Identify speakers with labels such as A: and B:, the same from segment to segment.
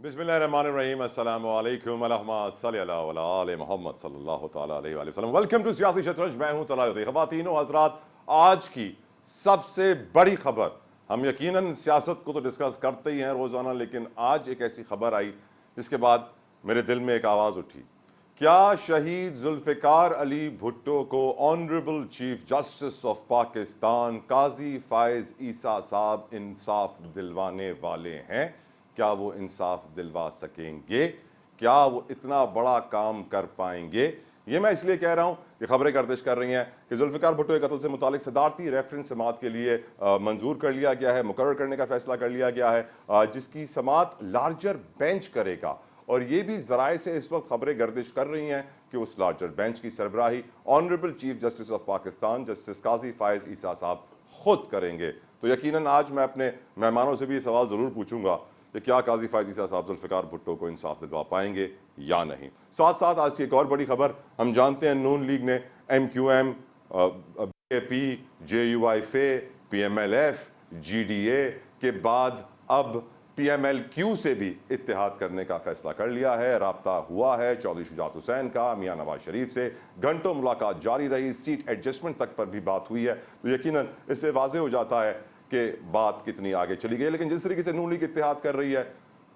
A: बिस्मिल्लाहिर्रहमानिर्रहीम अस्सलामु अलैकुम अल्लाहुम्मा सल्लि अला व अला आले मोहम्मद सल्लल्लाहु तआला अलैहि वसल्लम। वेलकम टू सियासी शतरंज। मैं हूं तलायुद्दीन। ख़वातीनो हज़रात, आज की सबसे बड़ी खबर, हम यकीनन सियासत को तो डिस्कस करते ही हैं रोज़ाना, लेकिन आज एक ऐसी खबर आई जिसके बाद मेरे दिल में एक आवाज़ उठी। क्या शहीद जुल्फ़िकार अली भुट्टो को honourable chief justice of Pakistan Qazi Faez Isa साहब इंसाफ दिलवाने वाले हैं? क्या वो इंसाफ दिलवा सकेंगे? क्या वो इतना बड़ा काम कर पाएंगे? ये मैं इसलिए कह रहा हूँ कि खबरें गर्दिश कर रही हैं कि जुल्फ़िकार भुट्टो के कत्ल से मुतालिक सदारती रेफरेंस समात के लिए मंजूर कर लिया गया है, मुकर्रर करने का फैसला कर लिया गया है, जिसकी समात लार्जर बेंच करेगा। और ये भी ज़राए से इस वक्त खबरें गर्दिश कर रही हैं कि उस लार्जर बेंच की सरबराही honourable chief justice of Pakistan justice Qazi Faez Isa साहब खुद करेंगे। तो यकीनन आज मैं अपने मेहमानों से भी ये सवाल ज़रूर पूछूंगा कि क्या काजी फ़ाइज़ ईसा साहब जुल्फ़िकार भुट्टो को इंसाफ दिलवा पाएंगे या नहीं। साथ साथ आज की एक और बड़ी खबर, हम जानते हैं नून लीग ने MQM, BAP, JUI-FE, PMLF, GDA के बाद अब PMLQ से भी इत्तेहाद करने का फैसला कर लिया है। राब्ता हुआ है चौधरी शुजात हुसैन का मियां नवाज शरीफ से, घंटों मुलाकात जारी रही, सीट एडजस्टमेंट तक पर भी बात हुई है। तो यकीनन इससे वाज़ेह हो जाता है कि बात कितनी आगे चली गई। लेकिन जिस तरीके से नून लीग इत्तेहाद कर रही है,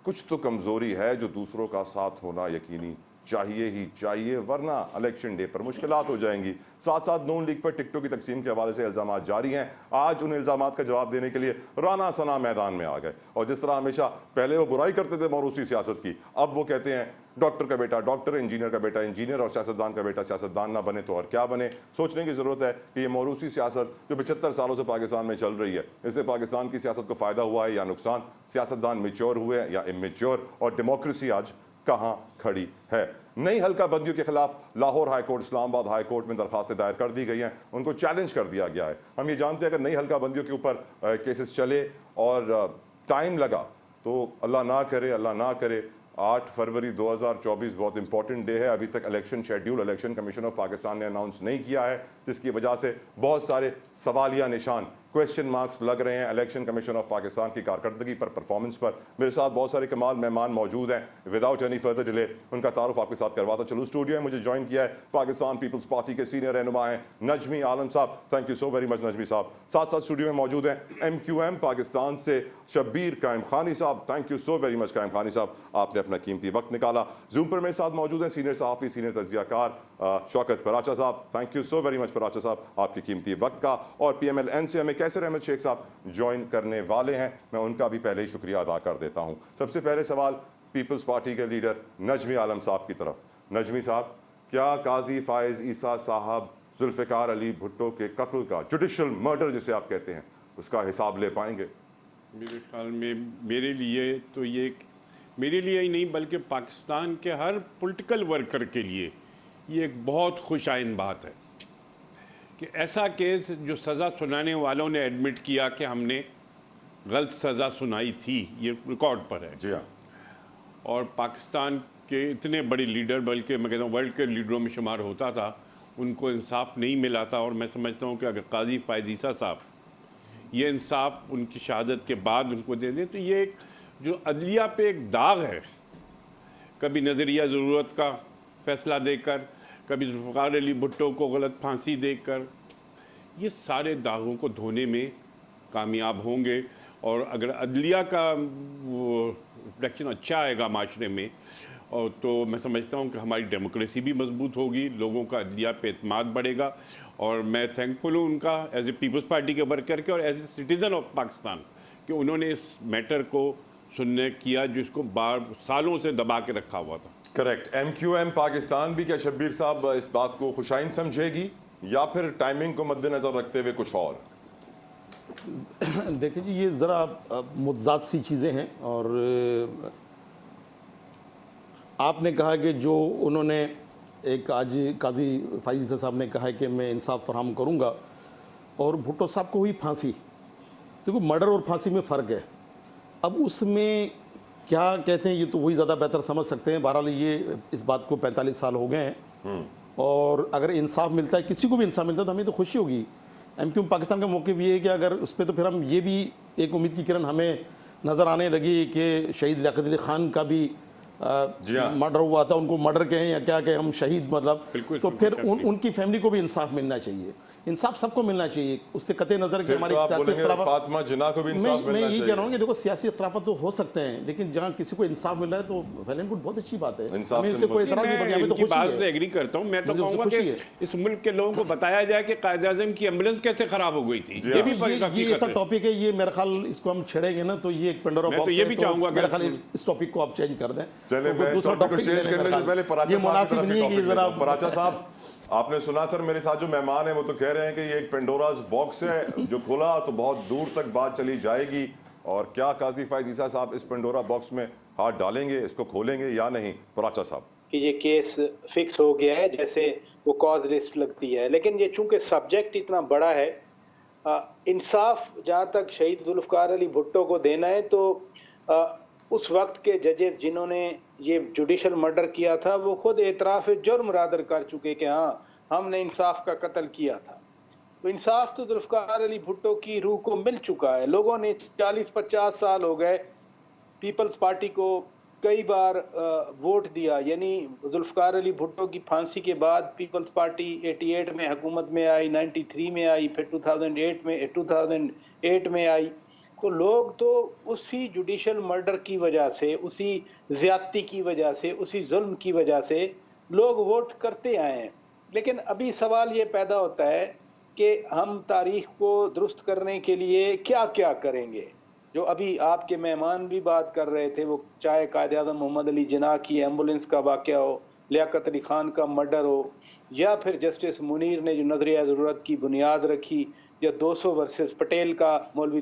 A: कुछ तो कमज़ोरी है जो दूसरों का साथ होना यकीनी चाहिए ही चाहिए, वरना इलेक्शन डे पर मुश्किलात हो जाएंगी। साथ साथ नून लीग पर टिकटों की तकसीम के हवाले से इल्ज़ाम जारी हैं। आज उन इल्ज़ाम का जवाब देने के लिए राना सना मैदान में आ गए, और जिस तरह हमेशा पहले वो बुराई करते थे मौरूसी सियासत की, अब वो कहते हैं डॉक्टर का बेटा डॉक्टर, इंजीनियर का बेटा इंजीनियर, और सियासतदान का बेटा सियासतदान ना बने तो और क्या बने। सोचने की ज़रूरत है कि ये मौरूसी सियासत जो 75 सालों से पाकिस्तान में चल रही है, इससे पाकिस्तान की सियासत को फ़ायदा हुआ है या नुकसान? सियासतदान मेच्योर हुए या इमेच्योर? और डेमोक्रेसी आज कहाँ खड़ी है? नई हल्का बंदियों के खिलाफ Lahore high court, Islamabad high court में दरखास्तें दायर कर दी गई हैं, उनको चैलेंज कर दिया गया है। हम ये जानते हैं अगर नई हल्का बंदियों के ऊपर केसेस चले और टाइम लगा तो अल्लाह ना करे 8 फरवरी 2024 बहुत इंपॉर्टेंट डे है। अभी तक election schedule election commission of Pakistan ने अनाउंस नहीं किया है, जिसकी वजह से बहुत सारे सवालिया निशान, क्वेश्चन मार्क्स लग रहे हैं इलेक्शन कमीशन ऑफ पाकिस्तान की कारकर्दगी पर, परफॉर्मेंस पर। मेरे साथ बहुत सारे कमाल मेहमान मौजूद हैं। विदाउट एनी फर्दर डिले उनका तारुफ आपके साथ करवाता चलूँ। स्टूडियो में मुझे ज्वाइन किया है पाकिस्तान पीपल्स पार्टी के सीनियर रहनुमा हैं नजमी आलम साहब। Thank you so very much Najmi साहब। साथ साथ स्टूडियो में मौजूद हैं MQM पाकिस्तान से शब्बीर कायम खानी साहब। Thank you so very much कायम खानी साहब, आपने अपना कीमती वक्त निकाला। जूम पर मेरे साथ मौजूद हैं सीनियर सहाफ़ी, सीनियर तजियाकार शौकत पराचा साहब। Thank you so very much Paracha साहब, आपके कीमती वक्त का। और PMLN से हमें कैसर अहमद शेख साहब ज्वाइन करने वाले हैं, मैं उनका भी पहले ही शुक्रिया अदा कर देता हूं। सबसे पहले सवाल पीपल्स पार्टी के लीडर नजमी आलम साहब की तरफ। नजमी साहब, क्या काजी फ़ाइज़ ईसा साहब जुल्फ़िकार अली भुट्टो के कत्ल का, जुडिशल मर्डर जिसे आप कहते हैं, उसका हिसाब ले पाएंगे?
B: मेरे ख्याल में मेरे लिए तो ये, मेरे लिए ही नहीं बल्कि पाकिस्तान के हर पॉलिटिकल वर्कर के लिए ये एक बहुत खुशाइन बात है कि ऐसा केस जो सज़ा सुनाने वालों ने एडमिट किया कि हमने गलत सज़ा सुनाई थी, ये रिकॉर्ड पर है।
A: जी हाँ।
B: और पाकिस्तान के इतने बड़े लीडर, बल्कि मैं कहता हूँ वर्ल्ड के लीडरों में शुमार होता था, उनको इंसाफ नहीं मिला था। और मैं समझता हूँ कि अगर काजी फ़ाइज़ ईसा साहब ये इंसाफ उनकी शहादत के बाद उनको दे दें तो ये एक जो अदलिया पे एक दाग है, कभी नज़रिया ज़रूरत का फ़ैसला देकर, कभी जुल्फ़िकार अली भुट्टो को गलत फांसी देकर, ये सारे दागों को धोने में कामयाब होंगे। और अगर अदलिया का वो रिफ्लेक्शन अच्छा आएगा माशरे में, और तो मैं समझता हूँ कि हमारी डेमोक्रेसी भी मजबूत होगी, लोगों का अदलिया पे एतमाद बढ़ेगा। और मैं थैंकफुल हूँ उनका एज ए पीपल्स पार्टी के वर्कर के और as a citizen of Pakistan कि उन्होंने इस मैटर को सुनने किया जिसको सालों से दबा के रखा हुआ था।
A: करेक्ट। MQM पाकिस्तान भी क्या शब्बीर साहब इस बात को खुशाइन समझेगी या फिर टाइमिंग को मद्देनजर रखते हुए कुछ और?
C: देखिए जी, ये ज़रा मुतज़ाद सी चीज़ें हैं। और आपने कहा कि जो उन्होंने एक आज काजी फ़ाइज़ ईसा साहब ने कहा है कि मैं इंसाफ फराहम करूँगा, और भुट्टो साहब को हुई फांसी। देखो, मर्डर और फांसी में फ़र्क है। अब उसमें क्या कहते हैं ये तो वही ज़्यादा बेहतर समझ सकते हैं। बहरहाल ये इस बात को 45 साल हो गए हैं, और अगर इंसाफ मिलता है, किसी को भी इंसाफ मिलता है तो हमें तो खुशी होगी। MQM पाकिस्तान का मौक़िफ़ ये है कि अगर उस पर, तो फिर हम ये भी एक उम्मीद की किरण हमें नज़र आने लगी कि शहीद लियाकत अली खान का भी
A: जी हाँ।
C: मर्डर हुआ था, उनको मर्डर कहें या क्या कहें हम, शहीद मतलब,
B: बिल्कुल,
C: तो
B: बिल्कुल,
C: फिर उनकी फैमिली को भी इंसाफ मिलना चाहिए। इंसाफ सबको मिलना चाहिए, उससे कतई नज़र कि
A: फिर
C: हमारी
A: तो आप
C: सियासी
A: बोलेंगे
C: इख्तिलाफात,
A: फातिमा जिन्ना को भी इंसाफ
C: मैं
A: मिलना
C: यही कह रहा हूँ
A: चाहिए।
C: कि देखो सियासी इख्तिलाफात तो हो सकते हैं, लेकिन जहाँ किसी को इंसाफ मिल रहा है तो वेल एंड गुड, बहुत अच्छी बात है,
A: इंसाफ
C: हमें
A: से
C: इससे कोई
A: मुल्क-
C: एतराज़ नहीं, बल्कि
B: मैं
C: हमें तो
B: इनकी
C: खुशी
B: बात से
C: है।
B: एग्री करता हूँ। मैं तो
C: मुझे उससे
B: कहूँगा
C: खुशी
B: कि इस मुल्क के लोगों को बताया जाए कि कायद-ए-आज़म की एम्बुलेंस कैसे खराब हो गई थी।
A: जी
B: ये
A: हाँ।
B: भी
C: ये
B: हकीकत
C: ऐसा
B: है।
C: टॉपिक है, ये मेरा ख्याल इसको हम छेड़ेंगे ना तो ये एक पेंडोरा
B: मैं तो
C: बॉक्स
B: ये
C: है,
B: भी
C: तो
B: चाहूंगा
C: मेरा
B: कि-
C: ख्याल इस टॉपिक को आप चेंज कर दें।
A: चले
C: तो
A: मैं
C: दूसरा
A: टॉपिक को
C: टॉपिक
A: चेंज
C: ले लें,
A: करने
C: मेरा
A: से
C: ख्याल।
A: पहले पराचा
C: ये
A: साहब की
C: मुनासिब
A: तरफ
C: नहीं है कि
A: टॉपिक
C: जरा
A: पराचा साहब, आपने सुना सर, मेरे साथ जो मेहमान है वो तो कह रहे हैं कि ये एक पेंडोराज बॉक्स है, जो खुला तो बहुत दूर तक बात चली जाएगी। और क्या काजी फायज ईसा साहब इस पेंडोरा बॉक्स में हाथ डालेंगे, इसको खोलेंगे या नहीं? पराचा साहब
D: कि ये केस फिक्स हो गया है, जैसे वो कॉज लिस्ट लगती है, लेकिन ये चूंकि सब्जेक्ट इतना बड़ा है, इंसाफ जहाँ तक शहीद जुल्फ़िकार अली भुट्टो को देना है तो उस वक्त के जजेस जिन्होंने ये जुडिशल मर्डर किया था वो खुद एतराफ़ जुर्म रादर कर चुके कि हाँ हमने इंसाफ का कत्ल किया था। तो इंसाफ तो जुल्फ़िकार अली भुट्टो की रूह को मिल चुका है। लोगों ने 40-50 साल हो गए पीपल्स पार्टी को कई बार वोट दिया, यानी जुल्फ़िकार अली भुट्टो की फांसी के बाद पीपल्स पार्टी 88 में हुकूमत में आई, 93 में आई, फिर 2008 में आई। तो लोग तो उसी जुडिशल मर्डर की वजह से, उसी ज़्यादती की वजह से, उसी जुल्म की वजह से लोग वोट करते आए हैं। लेकिन अभी सवाल ये पैदा होता है कि हम तारीख को दुरुस्त करने के लिए क्या क्या करेंगे। जो अभी आपके मेहमान भी बात कर रहे थे, वो चाहे कायद-ए-आज़म मोहम्मद अली जिन्ना की एम्बुलेंस का वाक़या हो, लियाकत अली खान का मर्डर हो, या फिर जस्टिस मुनीर ने जो नज़रिया ज़रूरत की बुनियाद रखी, या 200 वर्सेस पटेल का मौलवी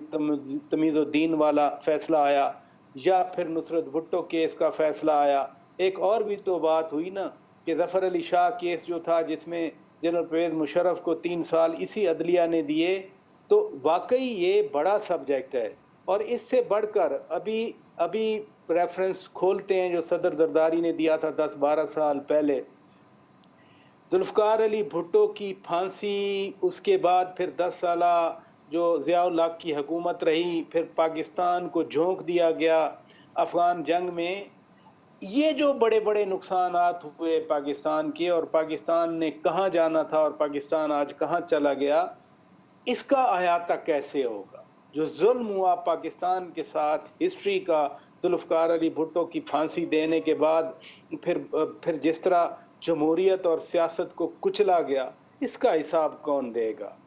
D: तमीज़ुद्दीन वाला फ़ैसला आया, या फिर नुसरत भुट्टो केस का फ़ैसला आया। एक और भी तो बात हुई ना कि ज़फ़र अली शाह केस जो था, जिसमें जनरल परवेज़ मुशर्रफ को 3 साल इसी अदलिया ने दिए। तो वाकई ये बड़ा सब्जेक्ट है। और इससे बढ़कर अभी रेफरेंस खोलते हैं जो सदर जरदारी ने दिया था 10-12 साल पहले, जुल्फ़िकार अली भुट्टो की फांसी, उसके बाद फिर 10 साला जो ज़िया-उल हक की हुकूमत रही, फिर पाकिस्तान को झोंक दिया गया अफ़गान जंग में। ये जो बड़े बड़े नुकसानात हुए पाकिस्तान के, और पाकिस्तान ने कहाँ जाना था और पाकिस्तान आज कहाँ चला गया, इसका अहाता कैसे होगा? जो जुल्म हुआ पाकिस्तान के साथ हिस्ट्री का, जुल्फ़िकार अली भुट्टो की फांसी देने के बाद फिर जिस तरह जमहूरियत और सियासत को कुचला गया, इसका हिसाब कौन देगा?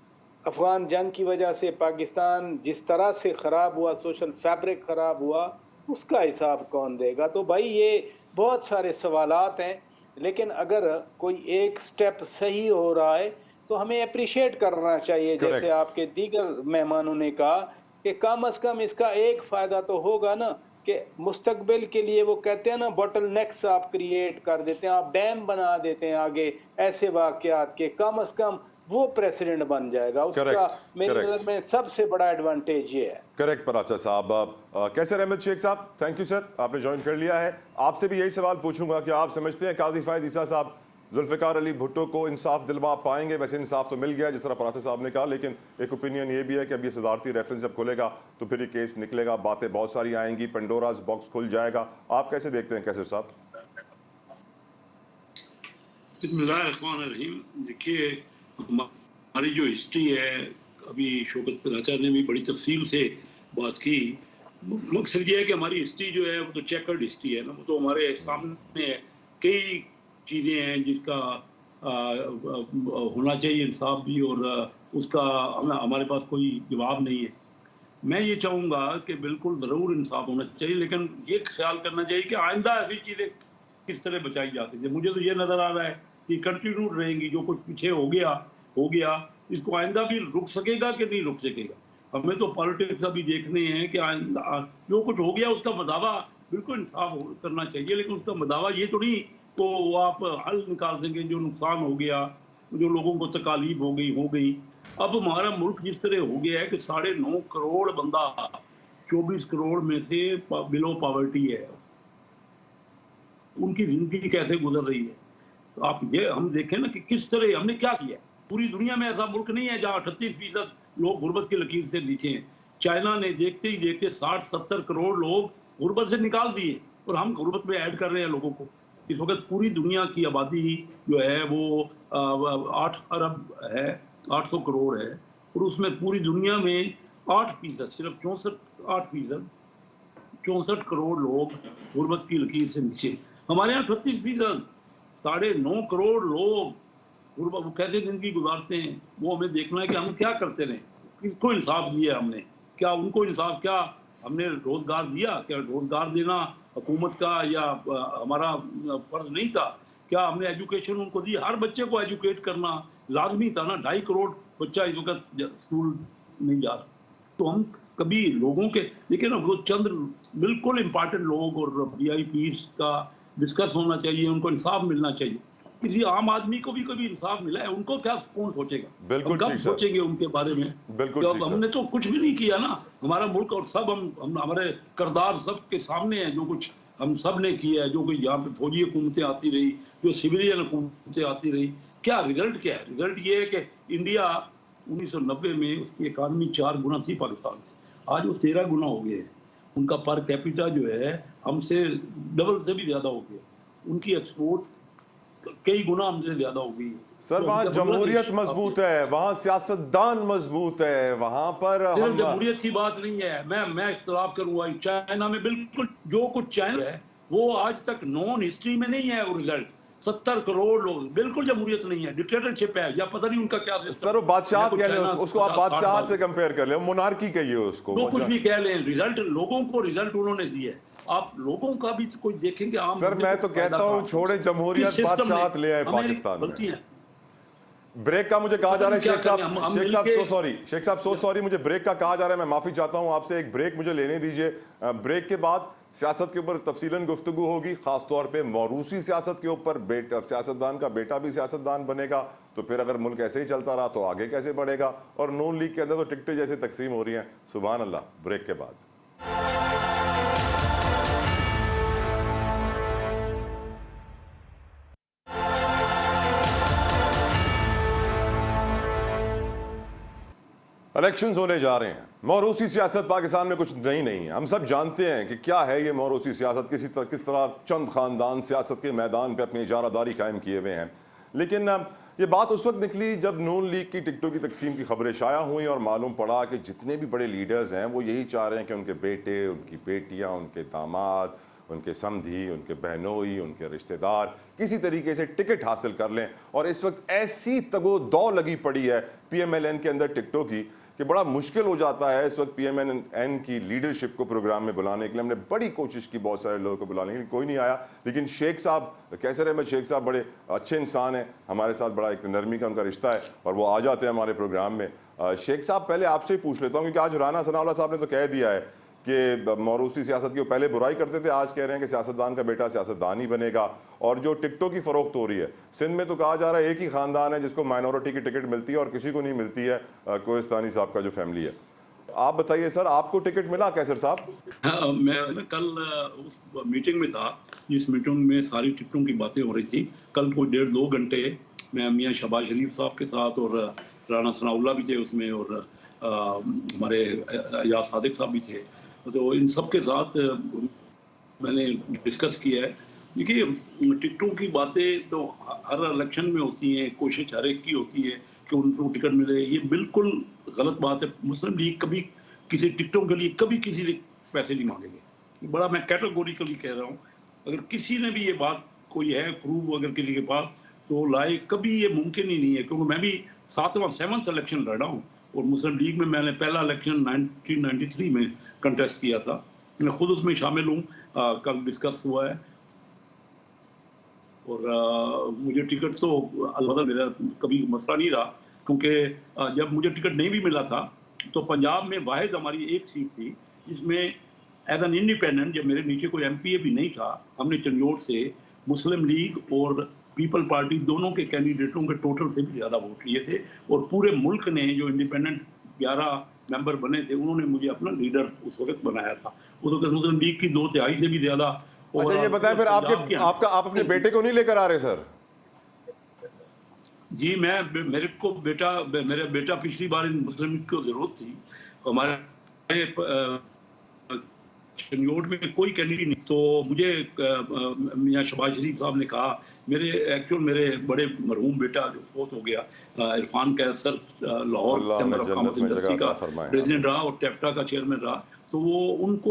D: अफ़गान जंग की वजह से पाकिस्तान जिस तरह से ख़राब हुआ, सोशल फैब्रिक ख़राब हुआ, उसका हिसाब कौन देगा? तो भाई ये बहुत सारे सवालात हैं, लेकिन अगर कोई एक स्टेप सही हो रहा है तो हमें अप्रिशिएट करना चाहिए। जैसे आपके दीगर मेहमानों ने कहा कि कम अज़ कम इसका एक फ़ायदा तो होगा ना, कि मुस्तकबिल के लिए वो कहते हैं ना, बॉटल नेक्स आप क्रिएट कर देते हैं, आप डैम बना देते हैं आगे ऐसे वाक़यात के, कम अज़ कम वो प्रेसिडेंट बन जाएगा। उसका मेरी नज़र में सबसे बड़ा एडवांटेज ये है।
A: करेक्ट पराचा साहब। कैसे रहमत शेख साहब, थैंक यू सर, आपने ज्वाइन कर लिया है। आपसे भी यही सवाल पूछूंगा कि आप समझते हैं काजी फायज ईसा साहब जुल्फ़िकार अली भुट्टो को इंसाफ दिलवा पाएंगे? वैसे इंसाफ तो मिल गया जिस तरह पराचा साहब ने कहा, लेकिन एक ओपिनियन ये भी है कि अब ये सदारती रेफरेंस जब खुलेगा तो फिर ये केस निकलेगा, बातें बहुत सारी आएंगी, पेंडोराज बॉक्स खुल जाएगा। आप कैसे देखते हैं कैसर साहब?
E: बिस्मिल्लाहिर्रहमानिर्रहीम। देखिए, हमारी जो हिस्ट्री है, अभी शौकत पराचा ने भी बड़ी तफसील से बात की। मकसद ये है कि हमारी हिस्ट्री जो है वो तो चेकर्ड हिस्ट्री है ना, वो तो हमारे सामने है। कई चीज़ें हैं जिसका होना चाहिए इंसाफ भी, और उसका हमारे पास कोई जवाब नहीं है। मैं ये चाहूँगा कि बिल्कुल ज़रूर इंसाफ होना चाहिए, लेकिन ये ख्याल करना चाहिए कि आइंदा ऐसी चीज़ें किस तरह बचाई जा सकती है। मुझे तो ये नज़र आ रहा है कि कंटिन्यू रहेंगी, जो कुछ पीछे हो गया, इसको आइंदा भी रुक सकेगा कि नहीं रुक सकेगा। हमें तो पॉलिटिक्स अभी देखने हैं कि आइंदा जो कुछ हो गया उसका मदावा बिल्कुल इंसाफ करना चाहिए, लेकिन उसका मदावा ये तो नहीं तो आप हल निकाल देंगे जो नुकसान हो गया, जो लोगों को तकालीफ हो गई। अब हमारा मुल्क जिस तरह हो गया है कि 9.5 करोड़ बंदा 24 करोड़ में से बिलो पॉवर्टी है, उनकी जिंदगी कैसे गुजर रही है। तो आप ये हम देखें ना कि किस तरह हमने क्या किया। पूरी दुनिया में ऐसा मुल्क नहीं है जहाँ 38% लोग गुर्बत की लकीर से नीचे हैं। चाइना ने देखते ही देखते 60-70 करोड़ लोग गुर्बत से निकाल दिए और हम गुर्बत में ऐड कर रहे हैं लोगों को। इस वक्त पूरी दुनिया की आबादी जो है वो 8 अरब है, 800 करोड़ है, और उसमें पूरी दुनिया में 8%, सिर्फ 8% 64 करोड़ लोग गुर्बत की लकीर से नीचे। हमारे यहाँ 38%, 9.5 करोड़ लोग गुर्बत, वो कैसे जिंदगी गुजारते हैं वो हमें देखना है कि हम क्या करते रहे, किसको इंसाफ दिया हमने, क्या उनको इंसाफ, क्या हमने रोजगार दिया, क्या रोजगार देना हुकूमत का या हमारा फर्ज नहीं था, क्या हमने एजुकेशन उनको दी, हर बच्चे को एजुकेट करना लाजमी था ना। 2.5 करोड़ बच्चा इस वक्त स्कूल नहीं जा रहा, तो हम कभी लोगों के देखिए ना, वो चंद बिल्कुल इम्पोर्टेंट लोग और VIPs का डिस्कस होना चाहिए, उनको इंसाफ मिलना चाहिए। किसी आम आदमी को भी कभी इंसाफ मिला है, उनको क्या कौन सोचेगा,
A: बिल्कुल
E: कब
A: ठीक सर।
E: सोचेंगे उनके बारे में।
A: बिल्कुल
E: तो
A: ठीक
E: हमने
A: सर।
E: तो कुछ भी नहीं किया ना, हमारा मुल्क और सब हम हमारे करदार सब के सामने है, जो कुछ हम सब ने किया है, जो कुछ यहाँ पे फौजी हुकूमतें आती रही, जो सिविलियन हुकूमतें आती रही, क्या रिजल्ट क्या है? रिजल्ट ये है कि इंडिया 1990 में उसकी इकानमी 4 गुना थी पाकिस्तान से, आज वो 13 गुना हो गए हैं। उनका पर कैपिटा जो है हमसे डबल से भी ज्यादा हो गया, उनकी एक्सपोर्ट कई गुना हमसे ज्यादा हो गई।
A: सर
E: तो
A: वहाँ
E: हमसे
A: जमहूरियत
E: बांग्लादेश-
A: मजबूत है, वहाँ सियासतदान मजबूत है, वहाँ पर
E: सिर्फ
A: हम
E: जमहूरियत की बात नहीं है, मैं इख्तलाफ करूंगा। चाइना में बिल्कुल जो कुछ चाइना है वो आज तक नॉन हिस्ट्री में नहीं है। वो रिजल्ट 70 करोड़ लोग, बिल्कुल जमहूरियत नहीं है, डिक्टेटरशिप है, या पता नहीं उनका क्या सिस्टम।
A: सर वो बादशाह
E: या कुछ
A: कह लें,
E: चाइना
A: उसको आप
E: 50-60
A: बादशाह
E: बार-
A: से कंपेयर कर ले, मोनार्की कहिए उसको।
E: जो कुछ भी कह लें, रिजल्ट लोगों को रिजल्ट उन्होंने दिया है। आप लोगों का भी कोई देखेंगे आम
A: सर
E: बंदे
A: मैं
E: को
A: तो
E: फायदा
A: कहता हूँ
E: कहाँ?
A: छोड़े जमहूरियत,
E: किस सिस्टम ने?
A: बादशाहत ले आए
E: हमें
A: पाकिस्तान
E: गलती
A: में।
E: है।
A: ब्रेक का मुझे कहा जा रहा है
E: क्या
A: शेख साहब,
E: करें? हम
A: शेख साहब
E: मिलके-
A: सो सॉरी, शेख साहब सो सॉरी, मुझे ब्रेक का कहा जा रहा है, मैं माफी चाहता हूं आपसे, एक ब्रेक मुझे लेने दीजिए। ब्रेक के बाद सियासत के ऊपर तफसीलन गुफ्तगू होगी, खासतौर पे मौरूसी सियासत के ऊपर। सियासतदान का बेटा भी सियासतदान बनेगा, तो फिर अगर मुल्क ऐसे ही चलता रहा तो आगे कैसे बढ़ेगा। और नून लीग के अंदर तो टिकटें जैसे तकसीम हो रही हैं, सुभान अल्लाह। ब्रेक के बाद इलेक्शंस होने जा रहे हैं। मौरूसी सियासत पाकिस्तान में कुछ नई नहीं है, हम सब जानते हैं कि क्या है ये मौरूसी सियासत, किस तरह चंद खानदान सियासत के मैदान पे अपनी इजारादारी कायम किए हुए हैं। लेकिन ये बात उस वक्त निकली जब नून लीग की टिकटों की तकसीम की खबरें शाया हुई और मालूम पड़ा कि जितने भी बड़े लीडर्स हैं वो यही चाह रहे हैं कि उनके बेटे, उनकी बेटियाँ, उनके दामाद, उनके समधी, उनके बहनोई, उनके रिश्तेदार किसी तरीके से टिकट हासिल कर लें। और इस वक्त ऐसी तगो-दौ लगी पड़ी है PMLN के अंदर टिकटों की कि बड़ा मुश्किल हो जाता है इस वक्त PMLN की लीडरशिप को प्रोग्राम में बुलाने के लिए। हमने बड़ी कोशिश की बहुत सारे लोगों को बुलाने के लिए, कोई नहीं आया। लेकिन शेख साहब, कैसर अहमद शेख साहब बड़े अच्छे इंसान हैं, हमारे साथ बड़ा एक नरमी का उनका रिश्ता है और वो आ जाते हैं हमारे प्रोग्राम में। शेख साहब पहले आपसे ही पूछ लेता हूँ, क्योंकि आज राना सनाउल्लाह साहब ने तो कह दिया है कि मौरूसी सियासत की पहले बुराई करते थे, आज कह रहे हैं कि सियासतदान का बेटा सियासतदान ही बनेगा। और जो टिकटों की फरोख्त हो रही है सिंध में, तो कहा जा रहा है एक ही खानदान है जिसको माइनॉरिटी की टिकट मिलती है और किसी को नहीं मिलती है, कोहिस्तानी साहब का जो फैमिली है। आप बताइए सर, आपको टिकट मिला कैसर साहब?
E: हाँ, मैं कल उस मीटिंग में था जिस मीटिंग में सारी टिकटों की बातें हो रही थी। कल कोई 1.5-2 घंटे मैं मियाँ शहबाज शरीफ साहब के साथ और राना सनाउल्लाह भी थे उसमें, और हमारे याद सादिक साहब भी थे। तो इन सब के साथ मैंने डिस्कस किया है। देखिए, टिकटों की बातें तो हर इलेक्शन में होती हैं, कोशिश हर एक की होती है कि उनको टिकट मिले, ये बिल्कुल गलत बात है। मुस्लिम लीग कभी किसी टिकटों के लिए कभी किसी से पैसे नहीं मांगेंगे, बड़ा मैं कैटेगोरिकली कह रहा हूँ। अगर किसी ने भी ये बात कोई है प्रूव अगर किसी के पास तो लाए, कभी ये मुमकिन ही नहीं है। क्योंकि मैं भी 7वां इलेक्शन लड़ा हूँ और मुस्लिम लीग में मैंने पहला इलेक्शन 1993 में कंटेस्ट किया था, मैं खुद उसमें शामिल हूँ। कल डिस्कस हुआ है और मुझे टिकट तो अलबत्ता मेरा कभी मसला नहीं रहा, क्योंकि जब मुझे टिकट नहीं भी मिला था तो पंजाब में वाहिद हमारी एक सीट थी जिसमें एज एन इंडिपेंडेंट, जब मेरे नीचे कोई MPA भी नहीं था, हमने चंडोर से मुस्लिम लीग और पीपल पार्टी दोनों के कैंडिडेटों के टोटल से भी ज़्यादा वोट लिए थे। और पूरे मुल्क ने जो इंडिपेंडेंट 11 मेंबर बने थे उन्होंने मुझे अपना लीडर उस वक्त बनाया था। उस वक्त मुस्लिम लीग की 2/3 से भी ज़्यादा।
A: अच्छा ये बताएं फिर आप अपने बेटे को नहीं लेकर आ रहे सर?
E: जी, मेरा बेटा पिछली बार मुस्लिम लीग को जरूरत थी, हमारे चंडियोट में कोई कैंडिडेट नहीं। तो मुझे मियाँ शहबाज शरीफ साहब ने कहा, मेरे बड़े मरहूम बेटा जो फोत हो गया, Irfan Qaiser, Lahore chamber of commerce industry का प्रेसिडेंट रहा और टेफ्टा का चेयरमैन रहा, तो वो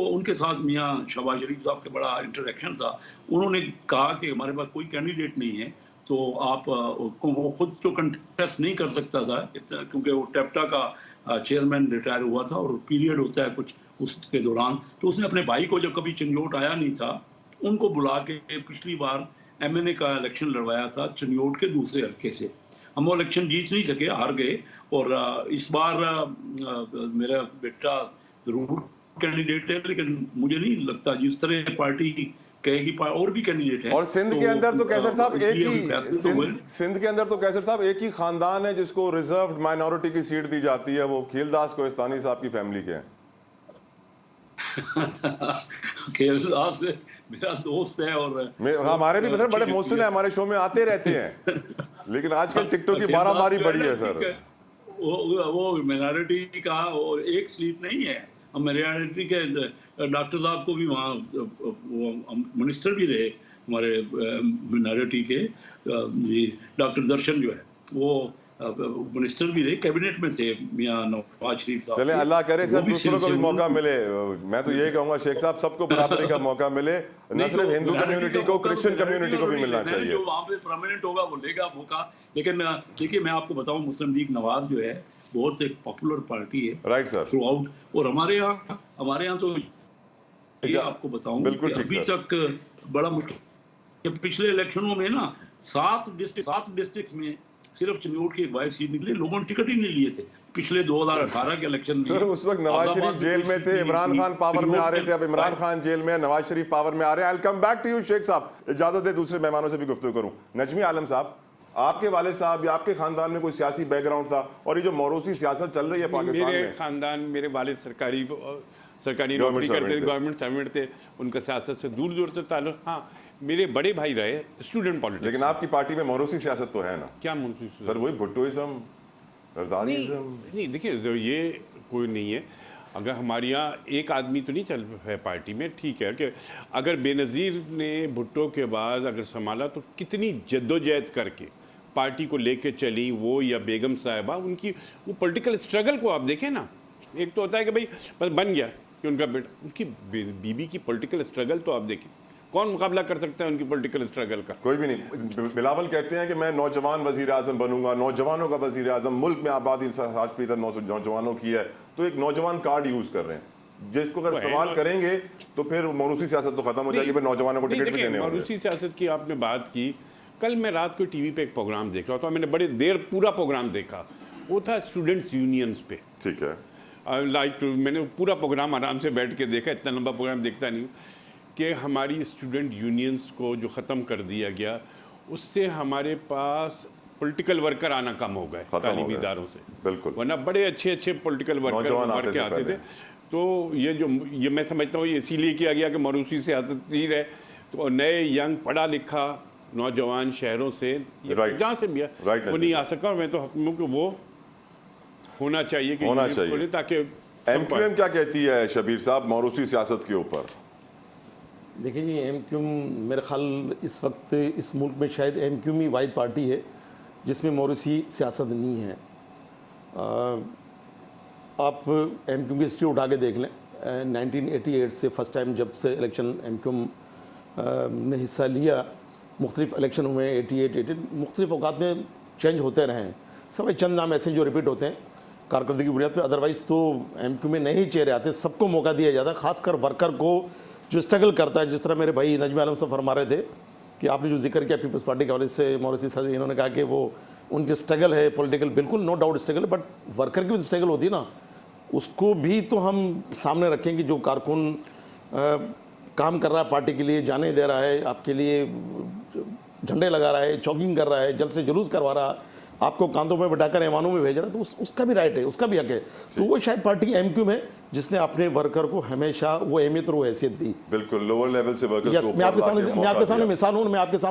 E: उनके साथ मियाँ शहबाज शरीफ साहब का बड़ा इंटरेक्शन था। उन्होंने कहा कि हमारे पास कोई कैंडिडेट नहीं है, तो आप वो खुद तो कंटेस्ट नहीं कर सकता था क्योंकि वो टेफ्टा का चेयरमैन रिटायर हुआ था और पीरियड होता है कुछ उसके दौरान। तो उसने अपने भाई को, जो कभी चंडियोट आया नहीं था, उनको बुला के पिछली बार एमएनए का इलेक्शन लड़वाया था चंडियोट के दूसरे हल्के से। हम वो इलेक्शन जीत नहीं सके, हार गए। और इस बार मेरा बेटा जरूर कैंडिडेट है, लेकिन मुझे नहीं लगता जिस तरह पार्टी कहेगी और भी कैंडिडेट है।
A: और सिंध के अंदर तो कैसर साहब सिंध के अंदर तो कैसर साहब एक ही खानदान है जिसको रिजर्व्ड माइनॉरिटी की सीट दी जाती है, वो खीलदास कोहिस्तानी साहब की फैमिली के हैं।
E: खेलदास से मेरा दोस्त है और
A: हमारे भी मतलब बड़े मोहसिन है, हमारे शो में आते रहते हैं, लेकिन आजकल टिकटॉक की मारामारी बढ़ी है सर।
E: वो माइनॉरिटी का और एक सीट नहीं है, माइनॉरिटी के डॉक्टर साहब को भी वहाँ मिनिस्टर भी रहे हमारे माइनॉरिटी के, डॉक्टर दर्शन जो है वो मिनिस्टर भी रहे, कैबिनेट में थे मियां नवाज शरीफ साहब।
A: चले अल्लाह करे सब दूसरों को भी मौका मिले। मैं तो यही कहूंगा शेख साहब सबको बराबरी का मौका मिले, न सिर्फ हिंदू कम्युनिटी को, क्रिश्चियन कम्युनिटी को भी मिलना चाहिए।
E: जो वहाँ पे परमानेंट होगा वो लेगा मौका। लेकिन देखिए मैं आपको बताऊं, मुस्लिम लीग नवाज जो है बहुत एक पॉपुलर पार्टी है, राइट सर, थ्रू आउट। और हमारे यहाँ तो ये आपको बताऊं अभी तक बड़ा मुश्किल, पिछले इलेक्शनों में ना 7 डिस्ट्रिक्ट में सिर्फ चंडियोट की एक वाइस सीट निकली, लोगों ने टिकट ही नहीं लिए थे पिछले 2018 के इलेक्शन में।
A: सर उस वक्त नवाज शरीफ जेल में थे, इमरान खान पावर में आ रहे थे, अब इमरान खान जेल में, नवाज शरीफ पावर में आ रहे हैं। I will come back to you Sheikh साहब, इजाजत दे दूसरे मेहमानों से भी गुफ्तगू करूं। नजमी आलम साहब, आपके वाले साहब या आपके खानदान में कोई सियासी बैकग्राउंड था, और ये जो मौरूसी सियासत चल रही है पाकिस्तान में?
B: मेरे खानदान, मेरे वालिद सरकारी नौकरी करते थे, गवर्नमेंट सर्वेंट थे, उनका सियासत से दूर से ताल्लुक। हाँ, मेरे बड़े भाई रहे स्टूडेंट पॉलिटिक्स।
A: लेकिन आपकी पार्टी में मौरूसी सियासत तो है ना?
B: क्या मौरूसी
A: सर? वही भुट्टोइज्म, रज़दारीज़म।
B: नहीं देखिए, ये कोई नहीं है। अगर हमारे यहाँ एक आदमी तो नहीं चल है पार्टी में, ठीक है कि अगर बेनज़ीर ने भुट्टो के बाद अगर संभाला तो कितनी जद्दोजहद करके पार्टी को लेके चली वो, या बेगम साहिबा, उनकी वो पॉलिटिकल स्ट्रगल को आप देखें ना। एक तो होता है कि भाई बस बन गया कि उनका बेटा, उनकी बीबी की पॉलिटिकल स्ट्रगल तो आप देखें, कौन मुकाबला कर सकता है उनकी पॉलिटिकल स्ट्रगल का?
A: कोई भी नहीं। बिलावल कहते हैं कि मैं नौजवान वजीर आजम बनूंगा, नौजवानों का वजीर आजम। मुल्क में आबादी 60% नौजवानों की है, तो एक नौजवान कार्ड यूज कर रहे हैं, जिसको अगर सवाल करेंगे तो फिर मौरूसी सियासत तो खत्म हो जाएगी, फिर नौजवानों को टिकट भी देने होंगे।
B: मौरूसी सियासत की आपने बात की, कल मैं रात को टीवी पे एक प्रोग्राम देख रहा था, मैंने बड़े देर पूरा प्रोग्राम देखा, वो था स्टूडेंट्स यूनियंस पे।
A: ठीक है,
B: मैंने पूरा प्रोग्राम आराम से बैठ के देखा, इतना लंबा प्रोग्राम देखता नहीं कि हमारी स्टूडेंट यूनियंस को जो ख़त्म कर दिया गया, उससे हमारे पास पॉलिटिकल वर्कर आना कम हो गए तालीमी इदारों से।
A: बिल्कुल,
B: वरना बड़े अच्छे पॉलिटिकल वर्कर उभर के आते थे। तो ये मैं समझता हूँ ये इसीलिए किया गया कि मौरूसी सियासत नहीं रहे, तो नए यंग पढ़ा लिखा नौजवान शहरों से जहाँ से भी वो नहीं आ सका। मैं तो हूँ कि वो होना चाहिए कि ताकि
A: एमक्यूएम क्या कहती है शबीर साहब मौरूसी सियासत के ऊपर?
C: देखिए जी, एमक्यूएम मेरे ख्याल इस वक्त इस मुल्क में शायद एमक्यूएम ही वाहिद पार्टी है जिसमें मौरूसी सियासत नहीं है। आप एमक्यूएम की हिस्ट्री उठा के देख लें, 1988 से फर्स्ट टाइम जब से इलेक्शन एमक्यूएम ने हिस्सा लिया, मुख्तलिफ इलेक्शन हुए 88 मुख्तलिफ औकात में चेंज होते रहे हैं। सब चंद नाम ऐसे जो रिपीट होते हैं कारकर्दगी की बुनियाद पर, अदरवाइज़ तो एमक्यूएम में नए चेहरे आते, सबको मौका दिया जाता है, खासकर वर्कर को जो स्ट्रगल करता है। जिस तरह मेरे भाई नजमी आलम साहब फरमा रहे थे कि आपने जो जिक्र किया पीपल्स पार्टी के हवाले से मौरूसी साहब, इन्होंने कहा कि वो उनकी स्ट्रगल है पॉलिटिकल, बिल्कुल नो डाउट स्ट्रगल है, बट वर्कर की भी स्ट्रगल होती है ना, उसको भी तो हम सामने रखें कि जो कारकुन काम कर रहा है पार्टी के लिए, जाने दे रहा है, आपके लिए झंडे लगा रहा है, चॉकिंग कर रहा है, जल्द से जुलूस करवा रहा, आपको कांधों में बैठाकर ऐवानों में भेज रहा है, तो उसका भी राइट है, उसका भी हक है। तो वो शायद पार्टी एमक्यू में जिसने अपने वर्कर को हमेशा वो अहमियत और वो हैसियत दी।
A: बिल्कुल, लोअर लेवल से वर्कर्स
C: यस,
A: को
C: मैं आपके
A: ऊपर
C: सामने
A: लाके
C: मैं आपके
A: मौका
C: सामने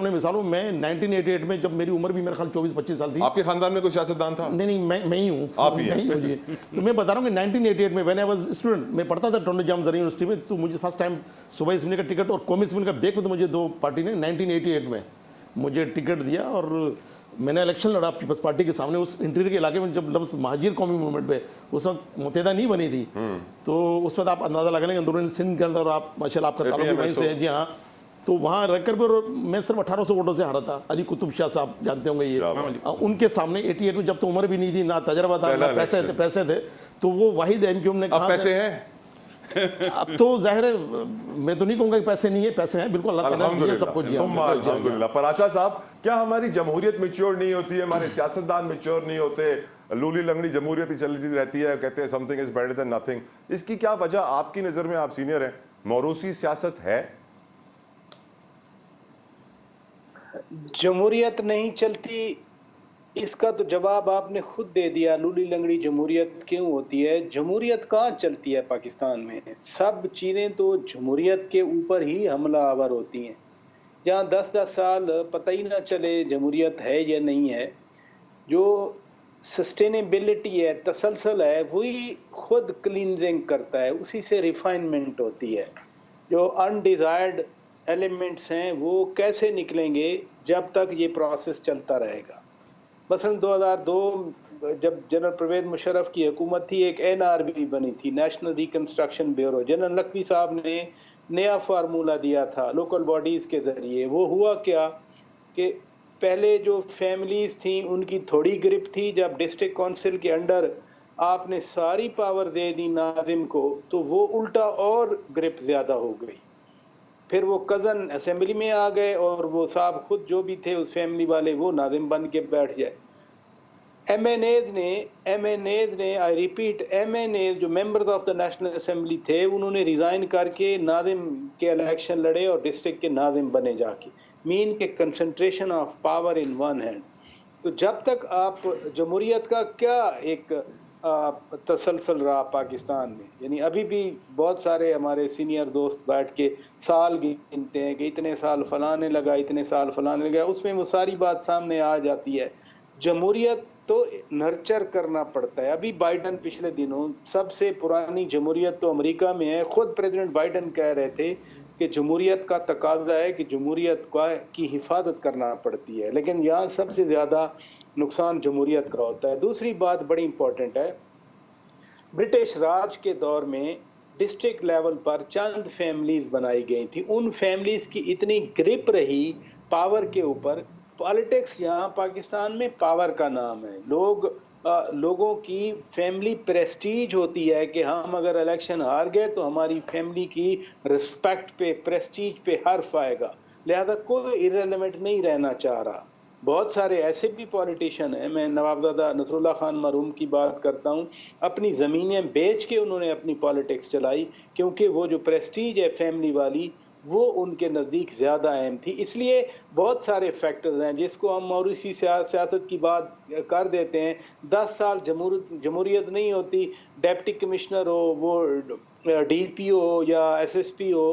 A: दिया।
C: मिसाल हूँ। मैं 1988 में, जब मेरी उम्र भी मेरे ख्याल 24-25 साल थी।
A: आपके खानदान में कोई सियासतदान था?
C: नहीं, मैं ही हूँ।
A: आप ही हैं।
C: मैं ही हूँ जी। तो मैं बता रहा हूँ कि 1988 में व्हेन आई वाज स्टूडेंट, मैं पढ़ता था टोंडो जाम जरी यूनिवर्सिटी में, तो मुझे फर्स्ट टाइम सुबह इसमिन का टिकट और कौमी इसमिन का बैग में, तो मुझे दो पार्टी ने 1988 में मुझे टिकट दिया और मैंने इलेक्शन लड़ा पीपल्स पार्टी के सामने उस इंटीरियर के इलाके में, जब लफ्ज़ महाजिर कौमी मूवमेंट पे उस वक्त मुत्तहिदा नहीं बनी थी। तो उस वक्त आप अंदाज़ा लगा लेंगे, अंदरूनी सिंध के अंदर, आप माशाल्लाह आपका ताल्लुक भी वहीं से है। जी हाँ, तो वहाँ रख कर भी मैं सिर्फ 1800 वोटों से हारा था। अली कुतुब शाह साहब जानते होंगे ये, उनके सामने 88 में, जब तो उम्र भी नहीं थी, ना तजर्बा था, ना पैसे थे, तो वो वाहिद एमक्यू ने कहा
A: पैसे हैं।
C: अब तो जाहिर है, मैं तो नहीं कहूँगा कि पैसे नहीं है, पैसे हैं बिल्कुल, अल्लाह ताला ने सब कुछ दिया।
A: अल्हम्दुलिल्लाह। पराचा साहब, क्या हमारी जमहूरियत मैच्योर नहीं होती है, हमारे सियासतदान मैच्योर नहीं होते, लूली लंगड़ी जमहूरियत ही चलती रहती है, कहते हैं something is better than nothing? इसकी क्या वजह आपकी नज़र में? आप सीनियर हैं, मौरूसी सियासत है?
D: जमहूरियत नहीं चलती, इसका तो जवाब आपने खुद दे दिया। लूली लंगड़ी जमहूरियत क्यों होती है? जमहूरियत कहाँ चलती है पाकिस्तान में? सब चीज़ें तो जमहूरियत के ऊपर ही हमला आवर होती हैं, जहाँ 10-10 साल पता ही ना चले जमहूरियत है या नहीं है। जो सस्टेनेबिलिटी है, तसलसल है, वही खुद क्लींजिंग करता है, उसी से रिफाइनमेंट होती है। जो अनडिज़ायर्ड एलिमेंट्स हैं वो कैसे निकलेंगे जब तक ये प्रोसेस चलता रहेगा। मसलन 2002 जब जनरल परवेज मुशर्रफ की हुकूमत थी, एक NRB बनी थी, national reconstruction bureau. General Naqvi साहब ने नया फार्मूला दिया था लोकल बॉडीज़ के ज़रिए। वो हुआ क्या कि पहले जो फैमिलीज़ थी उनकी थोड़ी ग्रिप थी, जब डिस्ट्रिक्ट काउंसिल के अंडर आपने सारी पावर दे दी नाजिम को, तो वो उल्टा और ग्रिप ज़्यादा हो गई। फिर वो कज़न असेंबली में आ गए और वो साहब खुद जो भी थे उस फैमिली वाले, वो नाजिम बन के बैठ जाए। MNAs ने आई रिपीट, MNAs जो members of the national assembly थे, उन्होंने रिज़ाइन करके नाजिम के इलेक्शन लड़े और डिस्ट्रिक्ट के नाजिम बने जाके। मीन के concentration of power in one hand. तो जब तक आप जमहूरियत का क्या एक तसलसल रहा पाकिस्तान में, यानी अभी भी बहुत सारे हमारे सीनियर दोस्त बैठ के साल गिनते हैं कि इतने साल फलाने लगा, इतने साल फलाने लगा, उसमें वो सारी बात सामने आ जाती है। जमहूरियत तो नर्चर करना पड़ता है। अभी बाइडन पिछले दिनों, सबसे पुरानी जमहूरियत तो अमेरिका में है, खुद प्रेसिडेंट बाइडन कह रहे थे कि जमहूरियत का तकाजा है कि जमहूरियत की हिफाजत करना पड़ती है, लेकिन यहाँ सबसे ज़्यादा नुकसान जमहूरियत का होता है। दूसरी बात बड़ी इंपॉर्टेंट है, ब्रिटिश राज के दौर में डिस्ट्रिक्ट लेवल पर चंद फैमिलीज बनाई गई थी। उन फैमिलीज की इतनी ग्रिप रही पावर के ऊपर। पॉलिटिक्स यहाँ पाकिस्तान में पावर का नाम है। लोगों की फैमिली प्रेस्टीज होती है कि हम अगर इलेक्शन हार गए तो हमारी फैमिली की रिस्पेक्ट पे, प्रेस्टीज पे हर्फ आएगा, लिहाजा कोई इररिलेवेंट नहीं रहना चाह रहा। बहुत सारे ऐसे भी पॉलिटिशियन हैं, मैं नवाबजादा नसरुल्लाह खान मरहूम की बात करता हूँ, अपनी ज़मीनें बेच के उन्होंने अपनी पॉलिटिक्स चलाई, क्योंकि वो जो प्रेस्टीज है फैमिली वाली, वो उनके नज़दीक ज़्यादा अहम थी। इसलिए बहुत सारे फैक्टर्स हैं जिसको हम मौरूसी सियासत की बात कर देते हैं। 10 साल जमहूरियत नहीं होती, डिप्टी कमिश्नर हो, वो DPO हो या SSP हो,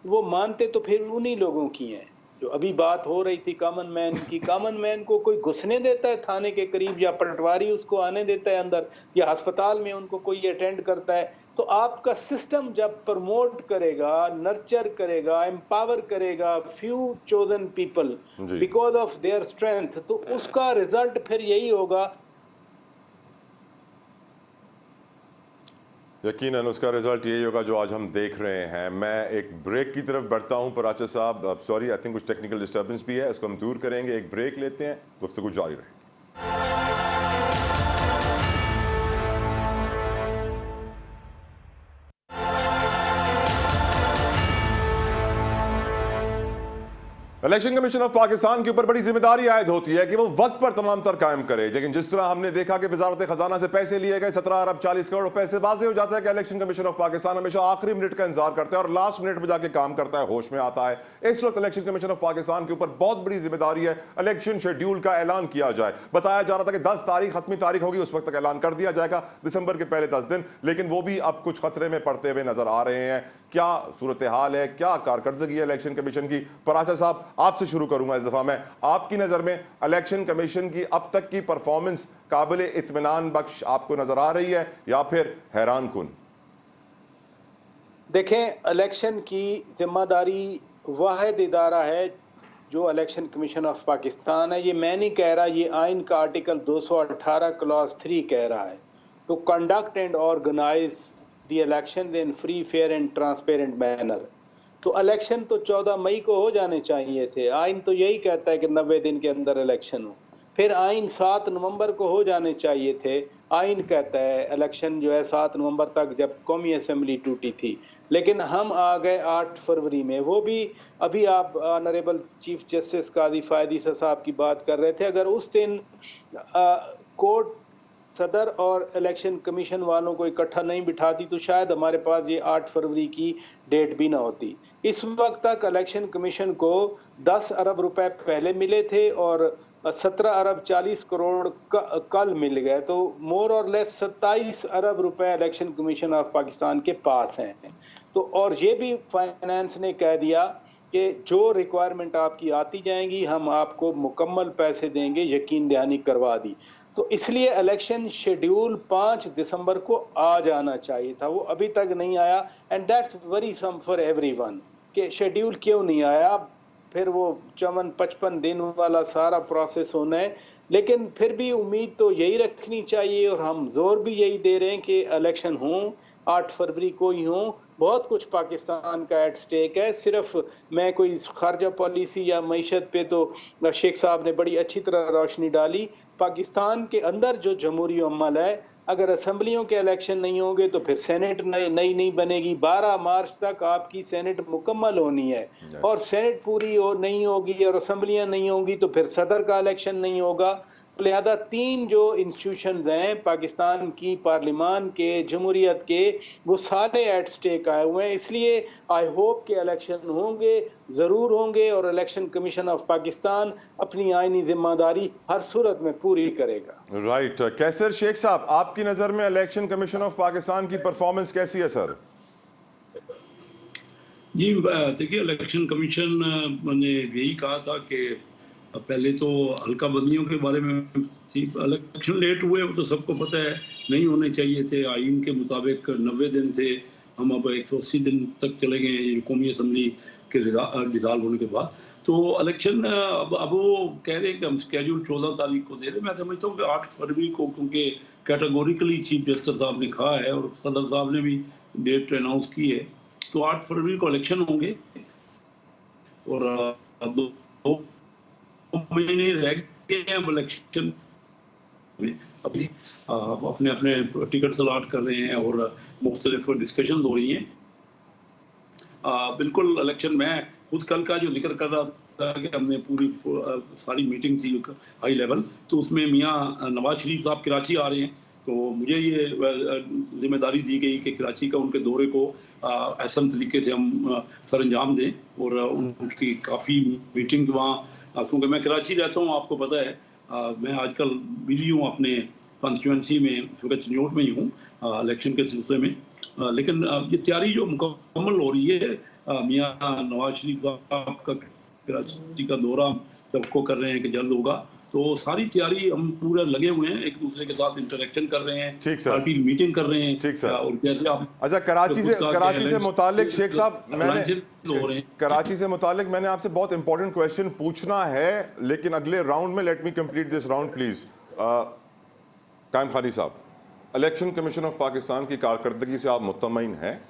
D: वो मानते तो फिर उन्हीं लोगों की हैं। जो अभी बात हो रही थी कॉमन मैन की, कॉमन मैन को कोई घुसने देता है थाने के करीब, या पटवारी उसको आने देता है अंदर, या अस्पताल में उनको कोई अटेंड करता है? तो आपका सिस्टम जब प्रमोट करेगा, नर्चर करेगा, एम्पावर करेगा few chosen people because of their strength, तो उसका रिजल्ट फिर यही होगा।
A: यकीनन उसका रिजल्ट यही होगा जो आज हम देख रहे हैं। मैं एक ब्रेक की तरफ बढ़ता हूं पराचा साहब, सॉरी आई थिंक कुछ टेक्निकल डिस्टर्बेंस भी है, उसको हम दूर करेंगे। एक ब्रेक लेते हैं, गुफ्तगू जारी रहेगी। इलेक्शन कमीशन ऑफ पाकिस्तान के ऊपर बड़ी जिम्मेदारी आयद होती है कि वो वक्त पर तमाम तर कायम करे, लेकिन जिस तरह हमने देखा कि वजारत खजाना से पैसे लिए गए 17 अरब 40 करोड़ रुपए से वाज़ेह हो जाता है कि इलेक्शन कमीशन ऑफ पाकिस्तान हमेशा आखिरी मिनट का इंतजार करता है और लास्ट मिनट में जाके काम करता है, होश में आता है। इस वक्त इलेक्शन कमीशन ऑफ पाकिस्तान के ऊपर बहुत बड़ी जिम्मेदारी है, इलेक्शन शेड्यूल का ऐलान किया जाए। बताया जा रहा था कि 10 तारीख खत्मी तारीख होगी, उस वक्त तक ऐलान कर दिया जाएगा, दिसंबर के पहले 10 दिन, लेकिन वो भी अब कुछ खतरे में पड़ते हुए नजर आ रहे हैं। क्या सूरत हाल है, क्या कारकर्दगी है इलेक्शन कमीशन की? पराशा साहब, आपसे शुरू करूंगा इस दफा मैं। आपकी नजर में इलेक्शन कमीशन की अब तक की परफॉर्मेंस काबिल इत्मीनान बख्श आपको नजर आ रही है या फिर हैरान कुन?
D: देखें, इलेक्शन की जिम्मेदारी वाहिद इदारा है जो इलेक्शन कमीशन ऑफ पाकिस्तान है। ये मैं नहीं कह रहा, ये आइन का आर्टिकल 218 क्लॉज 3 कह रहा है, to conduct and organise the election in free fair and transparent manner. तो इलेक्शन तो 14 मई को हो जाने चाहिए थे। आइन तो यही कहता है कि 90 दिन के अंदर इलेक्शन हो। फिर आइन 7 नवंबर को हो जाने चाहिए थे। आइन कहता है इलेक्शन जो है 7 नवंबर तक, जब कौमी असम्बली टूटी थी, लेकिन हम आ गए 8 फरवरी में। वो भी अभी आप ऑनरेबल चीफ जस्टिस काजी फायद ईसा साहब की बात कर रहे थे, अगर उस दिन कोर्ट सदर और इलेक्शन कमीशन वालों को इकट्ठा नहीं बिठाती तो शायद हमारे पास ये 8 फरवरी की डेट भी ना होती। इस वक्त तक इलेक्शन कमीशन को 10 अरब रुपए पहले मिले थे और 17 अरब 40 करोड़ कल मिल गए, तो मोर और लेस 27 अरब रुपए इलेक्शन कमीशन ऑफ पाकिस्तान के पास हैं। तो और ये भी फाइनेंस ने कह दिया कि जो रिक्वायरमेंट आपकी आती जाएंगी हम आपको मुकम्मल पैसे देंगे, यकीन दहानी करवा दी। तो इसलिए इलेक्शन शेड्यूल 5 दिसंबर को आ जाना चाहिए था, वो अभी तक नहीं आया। And that's very some for everyone कि शेड्यूल क्यों नहीं आया। फिर वो 54-55 दिन वाला सारा प्रोसेस होना है, लेकिन फिर भी उम्मीद तो यही रखनी चाहिए और हम जोर भी यही दे रहे हैं कि इलेक्शन हों, 8 फरवरी को ही हों। बहुत कुछ पाकिस्तान का एट स्टेक है। सिर्फ मैं कोई खारजा पॉलिसी या मईशत पे तो शेख साहब ने बड़ी अच्छी तरह रोशनी डाली। पाकिस्तान के अंदर जो जमहूरी अमल है, अगर असम्बलियों के इलेक्शन नहीं होंगे तो फिर सेनेट नई नहीं बनेगी। 12 मार्च तक आपकी सेनेट मुकम्मल होनी है और सेनेट पूरी नहीं होगी और असम्बलियां नहीं होंगी तो फिर सदर का इलेक्शन नहीं होगा। लिहाजा 3 जो इंस्टीट्यूशंस हैं पाकिस्तान की, पार्लिमान के, जमहूरियत के, वो सारे एट स्टेक आए हुए हैं। इसलिए आई होप के इलेक्शन होंगे, ज़रूर होंगे, और इलेक्शन कमीशन ऑफ पाकिस्तान अपनी आईनी जिम्मेदारी हर सूरत में पूरी करेगा।
A: राइट। कैसर शेख साहब, आपकी नज़र में इलेक्शन कमीशन ऑफ पाकिस्तान की परफॉर्मेंस कैसी है सर?
E: जी देखिए, इलेक्शन कमीशन ने यही कहा था कि पहले तो हल्का बंदियों के बारे में थी, इलेक्शन लेट हुए वो तो सबको पता है, नहीं होने चाहिए थे। आइन के मुताबिक 90 दिन थे, हम अब 180 दिन तक चले गए कौमी असम्बली के डिसॉल्व होने के बाद। तो इलेक्शन अब वो कह रहे हैं कि हम स्केड्यूल 14 तारीख को दे रहे हैं। मैं समझता हूँ कि 8 फरवरी को, क्योंकि कैटेगोरिकली चीफ जस्टिस साहब ने कहा है और सदर साहब ने भी डेट अनाउंस की है, तो 8 फरवरी को इलेक्शन होंगे और अब 2 महीने रह गए हैं इलेक्शन में। अभी अपने अपने टिकट अलॉट कर रहे हैं और मुख्तलिफ डिस्कशन हो रही हैं। बिल्कुल इलेक्शन, मैं खुद कल का जो जिक्र कर रहा था कि हमने पूरी सारी मीटिंग थी हाई लेवल, तो उसमें मियाँ नवाज शरीफ साहब कराची आ रहे हैं, तो मुझे ये जिम्मेदारी दी गई कि कराची का उनके दौरे को ऐसा तरीके से हम सर अंजाम दें और उनकी काफ़ी मीटिंग वहाँ, क्योंकि मैं कराची रहता हूँ, आपको पता है मैं आजकल बिजी हूँ अपने कॉन्स्टिट्यूंसी में, चूँकि चिन्योट में ही हूँ इलेक्शन के सिलसिले में, लेकिन ये तैयारी जो मुकम्मल हो रही है, मियाँ नवाज शरीफ साहब का कराची का दौरा सबको कर रहे हैं कि जल्द होगा, तो सारी तैयारी हम पूरे लगे हुए हैं, एक दूसरे के साथ इंटरेक्शन कर रहे हैं,
A: ठीक सर,
E: पार्टी मीटिंग कर रहे हैं।
A: ठीक सर।
E: और जैसे आप
A: अच्छा, कराची से मुतालिक शेख साहब, कराची से मुतालिक मैंने आपसे बहुत इंपॉर्टेंट क्वेश्चन पूछना है, लेकिन अगले राउंड में। Let me complete this round please. कायम खानी साहब, इलेक्शन कमीशन ऑफ पाकिस्तान की कारकर्दगी से आप मुतमईन हैं?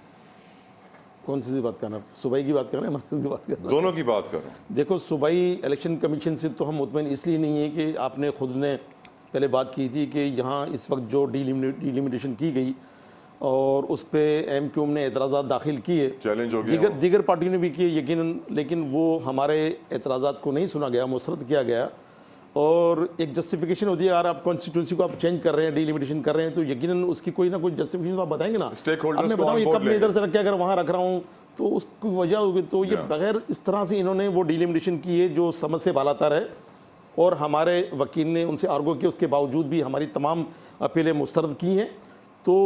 C: कौन सी बात करना, सूबाई की बात करना है, मरकज़ की बात करना?
A: दोनों की बात करें।
C: देखो, सूबाई इलेक्शन कमीशन से तो हम मुतमईन इसलिए नहीं है कि आपने खुद ने पहले बात की थी कि यहाँ इस वक्त जो डिलिमिटेशन की गई और उस पर MQM ने एतराज़ात दाखिल किए,
A: चैलेंज हो गया
C: दीगर पार्टियों ने भी किए यकीनन, लेकिन वो हमारे एतराज़ात को नहीं सुना गया, मुस्तरद किया गया। और एक जस्टिफिकेशन होती है, अगर आप कॉन्स्टिट्यूंसी को आप चेंज कर रहे हैं, डिलिमिटेशन कर रहे हैं, तो यकीनन उसकी कोई ना कोई जस्टिफिकेशन तो आप बताएंगे ना।
A: Stakeholders
C: अब मैं
A: को
C: बताऊँ
A: on
C: ये
A: board
C: कब मैं इधर से रख के अगर वहाँ रख रहा हूँ तो उसकी वजह होगी। तो ये बगैर इस तरह से इन्होंने वो डिलिमिटेशन की है जो समझ से बालातर है, और हमारे वकील ने उनसे आर्गो किया, उसके बावजूद भी हमारी तमाम अपीलें मुस्तरद की हैं। तो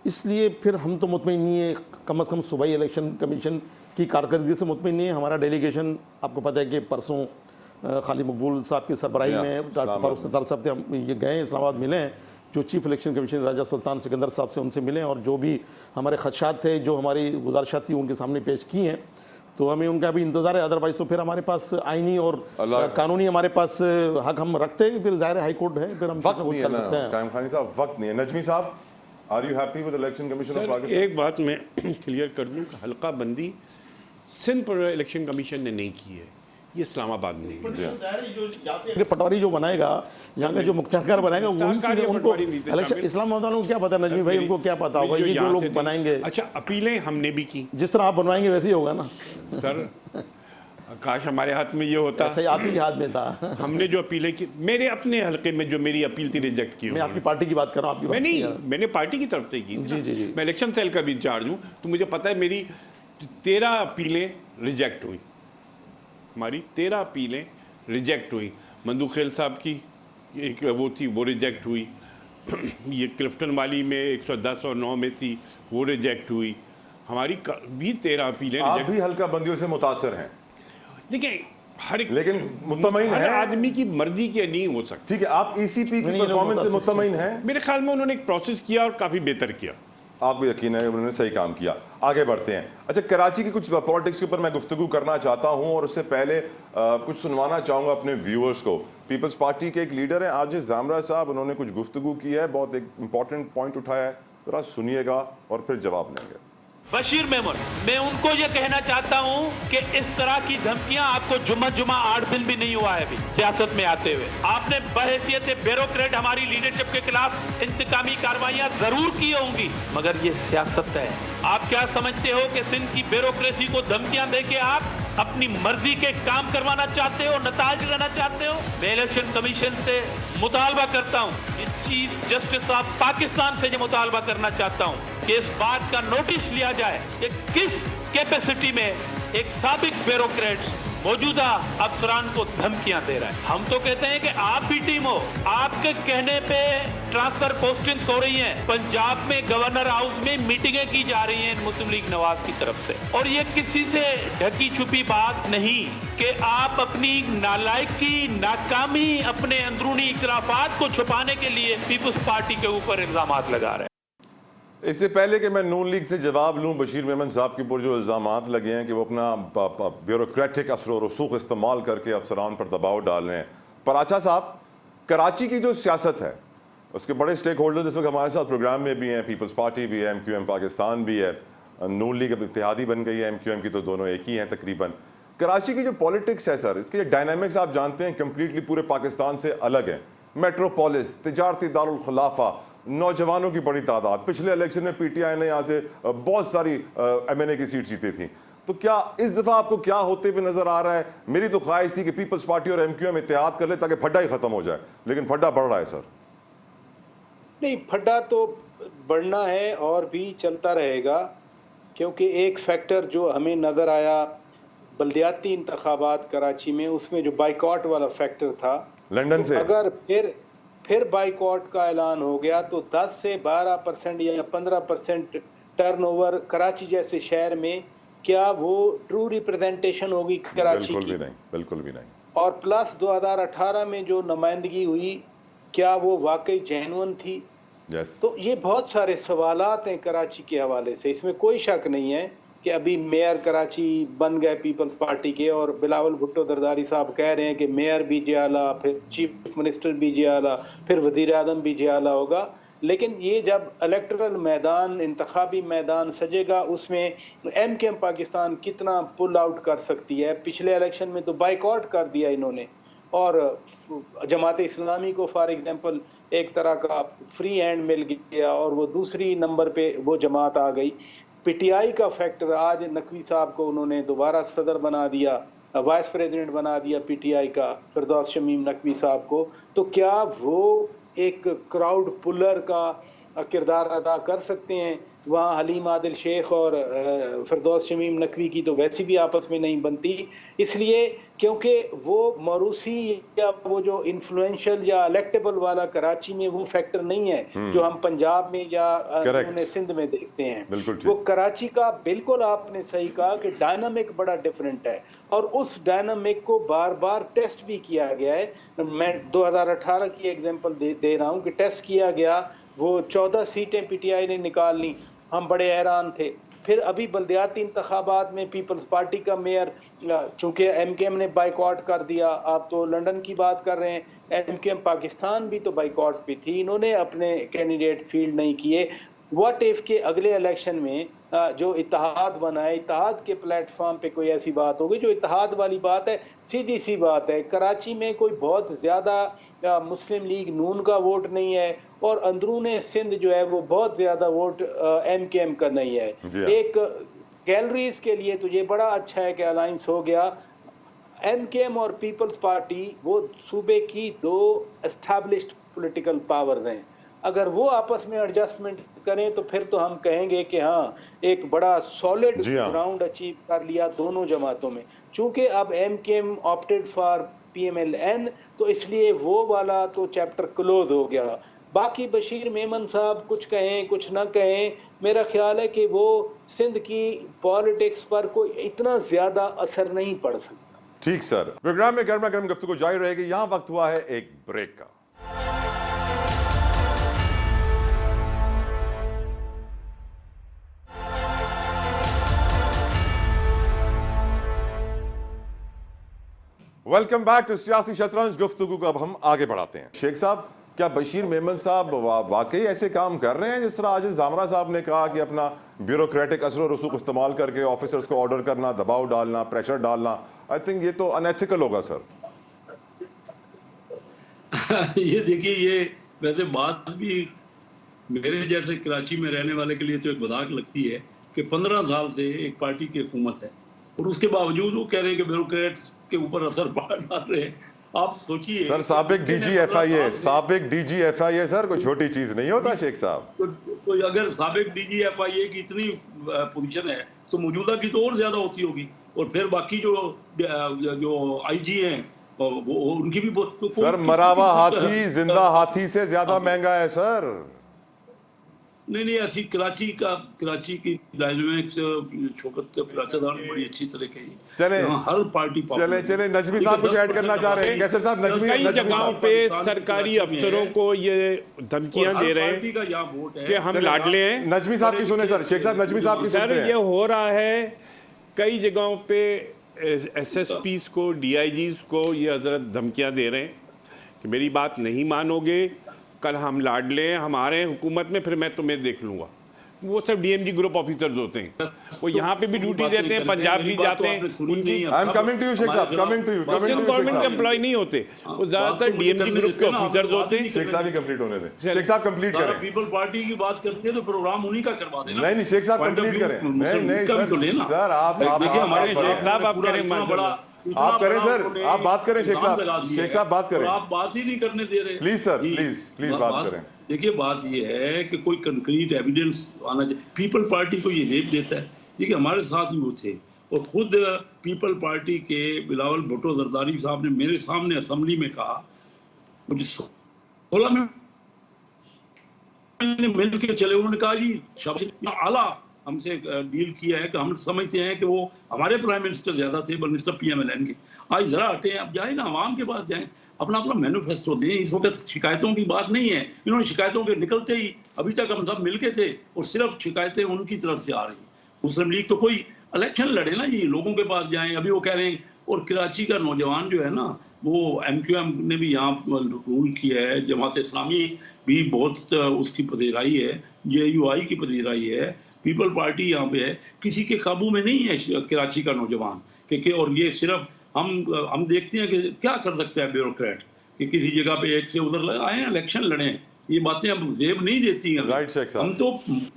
C: इसलिए फिर हम तो मुतमईन नहीं है, कम से कम सूबाई इलेक्शन कमीशन की कारकर्दगी से मुतमईन नहीं है। हमारा डेलीगेशन आपको पता है कि परसों खाली मकबूल साहब की सरबराही में डॉक्टर फारूक सत्तार साहब से हम ये गए इस्लामाबाद, मिले हैं जो चीफ इलेक्शन कमीशन राजा सुल्तान सिकंदर साहब से, उनसे मिले और जो भी हमारे खदशात थे, जो हमारी गुजारिशात थी, उनके सामने पेश की हैं। तो हमें उनका भी इंतज़ार है, अदरवाइज़ तो फिर हमारे पास आईनी और कानूनी हमारे पास हक हम रखते हैं, फिर ज़ाहिर हाई कोर्ट है, फिर हम
A: वक्त नहीं है
C: कर सकते
A: ना
C: हैं।
A: कायम खानी साहब, वक्त नहीं है। नजमी साहब, are you happy with election commission of
B: sir
A: Pakistan?
B: एक बात मैं क्लियर कर दूं कि हल्का बंदी सिंध पर इलेक्शन कमीशन ने नहीं की है, ये इस्लामाबाद ने की है।
C: कि पटवारी जो बनाएगा, यहाँ का जो मुख्तार बनाएगा, वही
B: मुख्तार
C: चीज़ें
B: ये
C: उनको
B: पटवारी नहीं थे,
C: इलेक्शन
B: शामिल।
C: इस्लामाबाद वालों को क्या पता, नजमी भाई उनको क्या पता होगा, ये जो
B: यहाँ से
C: लोग
B: थी।
C: बनाएंगे
B: अच्छा, अपीलें हमने भी की
C: जिस तरह आप बनवाएंगे वैसे ही होगा ना।
B: सर, काश हमारे हाथ में ये होता।
C: ऐसे ही आप ही हाथ में था।
B: हमने जो अपीलें की, मेरे अपने हलके में जो मेरी अपील थी रिजेक्ट की
C: मैं आपकी पार्टी की बात कर रहा हूँ, आपकी
B: मैं
C: बात
B: नहीं,
C: कर रहा हूँ।
B: मैंने पार्टी की तरफ से की थी
C: जी,
B: ना।
C: जी, जी।
B: मैं इलेक्शन सेल का भी इंचार्ज हूँ, तो मुझे पता है मेरी 13 अपीलें रिजेक्ट हुई, हमारी 13 अपीलें रिजेक्ट हुई। मंदू खेल साहब की एक वो थी, वो रिजेक्ट हुई। ये क्लिफ्टन वाली में 110 और 9 में थी, वो रिजेक्ट हुई। हमारी भी 13 अपीलें
A: आप
B: रिजेक्ट।
A: भी हल्का बंदियों से मुतासर हैं,
B: देखिए हर एक,
A: लेकिन मुतमईन
B: हर
A: हैं?
B: आदमी की मर्जी के नहीं हो सकती।
A: ठीक है, आप ECP की
C: नहीं,
A: परफॉर्मेंस से
C: मुतासर
A: मुतमईन हैं?
B: मेरे ख्याल में उन्होंने एक प्रोसेस किया और काफ़ी बेहतर किया।
A: आपको यकीन है उन्होंने सही काम किया। आगे बढ़ते हैं। अच्छा, कराची की कुछ पॉलिटिक्स के ऊपर मैं गुफ्तगू करना चाहता हूं, और उससे पहले कुछ सुनवाना चाहूंगा अपने व्यूअर्स को। पीपल्स पार्टी के एक लीडर हैं आजिज जामरा साहब, उन्होंने कुछ गुफ्तगू की है, बहुत एक इंपॉर्टेंट पॉइंट उठाया है, जरा सुनिएगा और फिर जवाब लेंगे।
F: बशीर मेमन, मैं उनको ये कहना चाहता हूँ कि इस तरह की धमकियां आपको जुम्मा 8 दिन भी नहीं हुआ है अभी सियासत में आते हुए। आपने बहैसियत ब्यूरोक्रेट हमारी लीडरशिप के खिलाफ इंतकामी कार्रवाइयां जरूर की होंगी, मगर ये सियासत है। आप क्या समझते हो कि सिंध की ब्यूरोक्रेसी को धमकियां देके आप अपनी मर्जी के काम करवाना चाहते हो, नताज लेना चाहते हो? मैं इलेक्शन कमीशन से मुतालबा करता हूँ, चीफ जस्टिस ऑफ पाकिस्तान से ये मुतालबा करना चाहता हूँ कि इस बात का नोटिस लिया जाए कि किस कैपेसिटी में एक साबिक ब्यूरोक्रेट मौजूदा अफसरान को धमकियां दे रहा है। हम तो कहते हैं कि आप भी टीम हो, आपके कहने पे ट्रांसफर पोस्टिंग्स हो रही हैं। पंजाब में गवर्नर हाउस में मीटिंगें की जा रही हैं मुस्लिम लीग नवाज की तरफ से, और ये किसी से ढकी छुपी बात नहीं कि आप अपनी नालायकी, नाकामी, अपने अंदरूनी इख्तलाफात को छुपाने के लिए पीपल्स पार्टी के ऊपर इल्जामात लगा रहे हैं।
A: इससे पहले कि मैं नून लीग से जवाब लूं, बशीर मेमन साहब के ऊपर जो इल्ज़ामात लगे हैं कि वो अपना ब्यूरोक्रेटिक असर व रसूख इस्तेमाल करके अफसरान पर दबाव डाल रहे हैं। पराचा साहब, कराची की जो सियासत है उसके बड़े स्टेक होल्डर्स इस वक्त हमारे साथ प्रोग्राम में भी हैं, पीपल्स पार्टी भी है, MQM पाकिस्तान भी है, नून लीग अब इत्तेहादी बन गई है, MQM की तो दोनों एक ही हैं तकरीबन। कराची की जो पॉलिटिक्स है सर, इसके डायनामिक्स आप जानते हैं कम्प्लीटली पूरे पाकिस्तान से अलग है। मेट्रोपोलिस, तिजारती दारुल खुलाफा, नौजवानों की बड़ी तादाद, पिछले इलेक्शन में PTI ने यहाँ से बहुत सारी MNA की सीट जीती थी। तो क्या इस दफा आपको क्या होते हुए नजर आ रहा है? मेरी तो ख्वाहिश थी कि पीपल्स पार्टी और MQM इत्तेहाद कर ले ताकि फड्डा ही खत्म हो जाए, लेकिन फड्डा बढ़ रहा है सर।
D: नहीं, फड्डा तो बढ़ना है और भी चलता रहेगा, क्योंकि एक फैक्टर जो हमें नज़र आया बल्दियाती इंतखाबात कराची में, उसमें जो बाइकॉट वाला फैक्टर था,
A: लंदन
D: तो
A: से
D: अगर फिर बाइकॉट का ऐलान हो गया तो 10 से 12% या 15% टर्नओवर कराची जैसे शहर में, क्या वो ट्रू रिप्रेजेंटेशन होगी कराची
A: बिल्कुल
D: की?
A: भी नहीं, बिल्कुल भी नहीं।
D: और प्लस 2018 में जो नुमाइंदगी हुई, क्या वो वाकई जेन्युइन थी?
A: यस।
D: तो ये बहुत सारे सवालात हैं कराची के हवाले से। इसमें कोई शक नहीं है कि अभी मेयर कराची बन गए पीपल्स पार्टी के, और बिलावल भुट्टो दरदारी साहब कह रहे हैं कि मेयर भी जियाला, फिर चीफ मिनिस्टर भी जियाला, फिर वजीर आज़म भी जियाला होगा। लेकिन ये जब इलेक्टरल मैदान, इंतखाबी मैदान सजेगा, उसमें MQM पाकिस्तान कितना पुल आउट कर सकती है? पिछले इलेक्शन में तो बाइकआउट कर दिया इन्होंने, और जमात इस्लामी को फॉर एग्जांपल एक तरह का फ्री हैंड मिल गया और वो दूसरी नंबर पे वो जमात आ गई। पीटीआई का फैक्टर, आज नकवी साहब को उन्होंने दोबारा सदर बना दिया, वाइस प्रेसिडेंट बना दिया पीटीआई का, फिरदौस शमीम नकवी साहब को, तो क्या वो एक क्राउड पुलर का किरदार अदा कर सकते हैं? वहाँ हलीम आदिल शेख और फिरदौस शमीम नकवी की तो वैसे भी आपस में नहीं बनती, इसलिए क्योंकि वो मरूसी या वो जो इन्फ्लुएंशियल या इलेक्टेबल वाला कराची में वो फैक्टर नहीं है जो हम पंजाब में या सिंध में देखते हैं। वो कराची का बिल्कुल आपने सही कहा कि डायनामिक बड़ा डिफरेंट है और उस डायनामिक को बार बार टेस्ट भी किया गया है। मैं 2018 की एग्जांपल दे रहा हूँ कि टेस्ट किया गया, वो 14 सीटें पीटीआई ने निकाल ली, हम बड़े हैरान थे। फिर अभी बल्दियाती इंतखाबात में पीपल्स पार्टी का मेयर, चूंकि एमकेएम ने बाइकआउट कर दिया, आप तो लंदन की बात कर रहे हैं, एमकेएम पाकिस्तान भी तो बाइकआउट पे थी, इन्होंने अपने कैंडिडेट फील्ड नहीं किए। व्हाट इफ के अगले इलेक्शन में जो इत्तेहाद बना है, इत्तेहाद के प्लेटफॉर्म पे कोई ऐसी बात होगी जो इत्तेहाद वाली बात है, सीधी सी बात है, कराची में कोई बहुत ज़्यादा मुस्लिम लीग नून का वोट नहीं है और अंदरूने सिंध जो है वो बहुत ज़्यादा वोट एमकेएम का नहीं है। एक गैलरीज के लिए तो ये बड़ा अच्छा है कि अलायंस हो गया। एमकेएम और पीपल्स पार्टी वो सूबे की दो एस्टैब्लिश्ड पॉलिटिकल पावर्स हैं, अगर वो आपस में एडजस्टमेंट करें तो फिर तो हम कहेंगे कि हाँ एक बड़ा सॉलिड ग्राउंड अचीव कर लिया दोनों जमातों में। चूंकि अब एमकेएम ऑप्टेड फॉर पीएमएलएन तो इसलिए वो वाला तो चैप्टर क्लोज हो गया। बाकी बशीर मेमन साहब कुछ कहें कुछ ना कहें, मेरा ख्याल है कि वो सिंध की पॉलिटिक्स पर कोई इतना ज्यादा असर नहीं पड़ सकता।
A: ठीक सर, प्रोग्राम में गर्मा गर्म गुफ्तगू जारी रहेगी। यहाँ वक्त हुआ है एक ब्रेक का। वेलकम बैक टू सियासी शतरंज। गुफ्तगू को अब हम आगे बढ़ाते हैं। शेख साहब, क्या बशीर मेमन साहब वाकई ऐसे काम कर रहे हैं जिस तरह आज जामरा साहब ने कहा कि अपना ब्यूरोक्रेटिक असर और रसूख इस्तेमाल करके ऑफिसर्स को ऑर्डर करना, दबाव डालना, प्रेशर डालना, आई थिंक ये तो अनएथिकल होगा सर।
E: ये देखिए, ये वैसे बात भी मेरे जैसे कराची में रहने वाले के लिए तो एक मजाक लगती है कि 15 साल से एक पार्टी की हुकूमत है और उसके बावजूद वो कह रहे हैं कि ब्यूरोक्रेट्स के ऊपर असर डाल रहे हैं। आप सोचिए
A: सर, साबिक डीजी एफआईए सर कोई छोटी चीज नहीं होता शेख साहब।
E: तो अगर साबिक डीजी एफआईए की इतनी पोजीशन है तो मौजूदा की तो और ज्यादा होती होगी, और फिर बाकी जो आईजी हैं वो उनकी भी तो
A: सर मरावा हाथी जिंदा हाथी से ज्यादा महंगा है सर।
E: नहीं, ऐसी कराची की डायनामिक्स शौकत पिराचादार बड़ी अच्छी तरह कही।
A: चले
E: हर पार्टी
A: चले नजमी साहब कुछ ऐड करना चाह रहे हैं। कैसर साहब,
B: कई जगहों पे सरकारी अफसरों को ये धमकियां दे रहे हैं कि हम लाडले हैं।
A: नजमी साहब की सुने सर, शेख साहब नजमी साहब की सुनते हैं।
B: सर, ये हो रहा है कई जगहों पे एसएसपीस को, डीआईजीस को ये हजरत धमकियां दे रहे हैं कि मेरी बात नहीं मानोगे, कल हम लाडले हैं हमारे हुकूमत में, फिर मैं तुम्हें देख लूंगा। वो सब डीएमजी ग्रुप ऑफिसर्स होते हैं, वो यहाँ पे भी ड्यूटी देते हैं, पंजाब भी जाते हैं। गवर्नमेंट के एम्प्लॉय नहीं होते, वो ज्यादातर डीएमजी ग्रुप के ऑफिसर्स होते हैं।
A: शेख साहब ही कंप्लीट होने दें। शेख साहब कंप्लीट करें।
E: पीपल पार्टी की बात करते हैं तो प्रोग्राम उन्हीं का करवा देना।
A: नहीं शेख साहब कंप्लीट करें। नहीं सर, आप
B: शेख साहब आप करें,
A: आप करें सर, आप बात करें शेख साहब। शेख साहब बात करें।
E: आप बात ही नहीं करने दे रहे।
A: प्लीज सर, प्लीज बात करें।
E: देखिए, बात ये है कि कोई कंक्रीट एविडेंस आना चाहिए। पीपल पार्टी को ये रेप देता है, देखिए हमारे साथ भी वो थे, और खुद पीपल पार्टी के बिलावल भुट्टो जरदारी साहब ने मेरे सामने असेंबली में कहा, मुझे 16 में मिल के चले, उन्होंने कहा जी शाबाश, आला हमसे डील किया है कि हम समझते हैं कि वो हमारे प्राइम मिनिस्टर ज्यादा थे बनस्बत पीएमएलएन के। आज जरा हटे, अब जाए ना आवाम के पास जाएं, अपना मैनिफेस्टो दें। इस वक्त शिकायतों की बात नहीं है, इन्होंने शिकायतों के निकलते ही अभी तक हम सब मिल के थे और सिर्फ शिकायतें उनकी तरफ से आ रही। मुस्लिम लीग तो कोई इलेक्शन लड़े ना, ये लोगों के पास जाएं। अभी वो कह रहे हैं, और कराची का नौजवान जो है ना, वो एमक्यूएम ने भी यहाँ रूल किया है, जमात इस्लामी भी बहुत उसकी पधेराई है, जेयूआई की पधेराई है, पीपल पार्टी यहाँ पे है। किसी के काबू में नहीं है कराची का नौजवान, क्योंकि और ये सिर्फ हम देखते हैं कि क्या कर सकता है ब्यूरोक्रेट कि किसी जगह पे एक से उधर आए हैं, इलेक्शन लड़े हैं। ये बातें अब जेब नहीं देती हैं।
A: राइट शेख साहब।
E: हम तो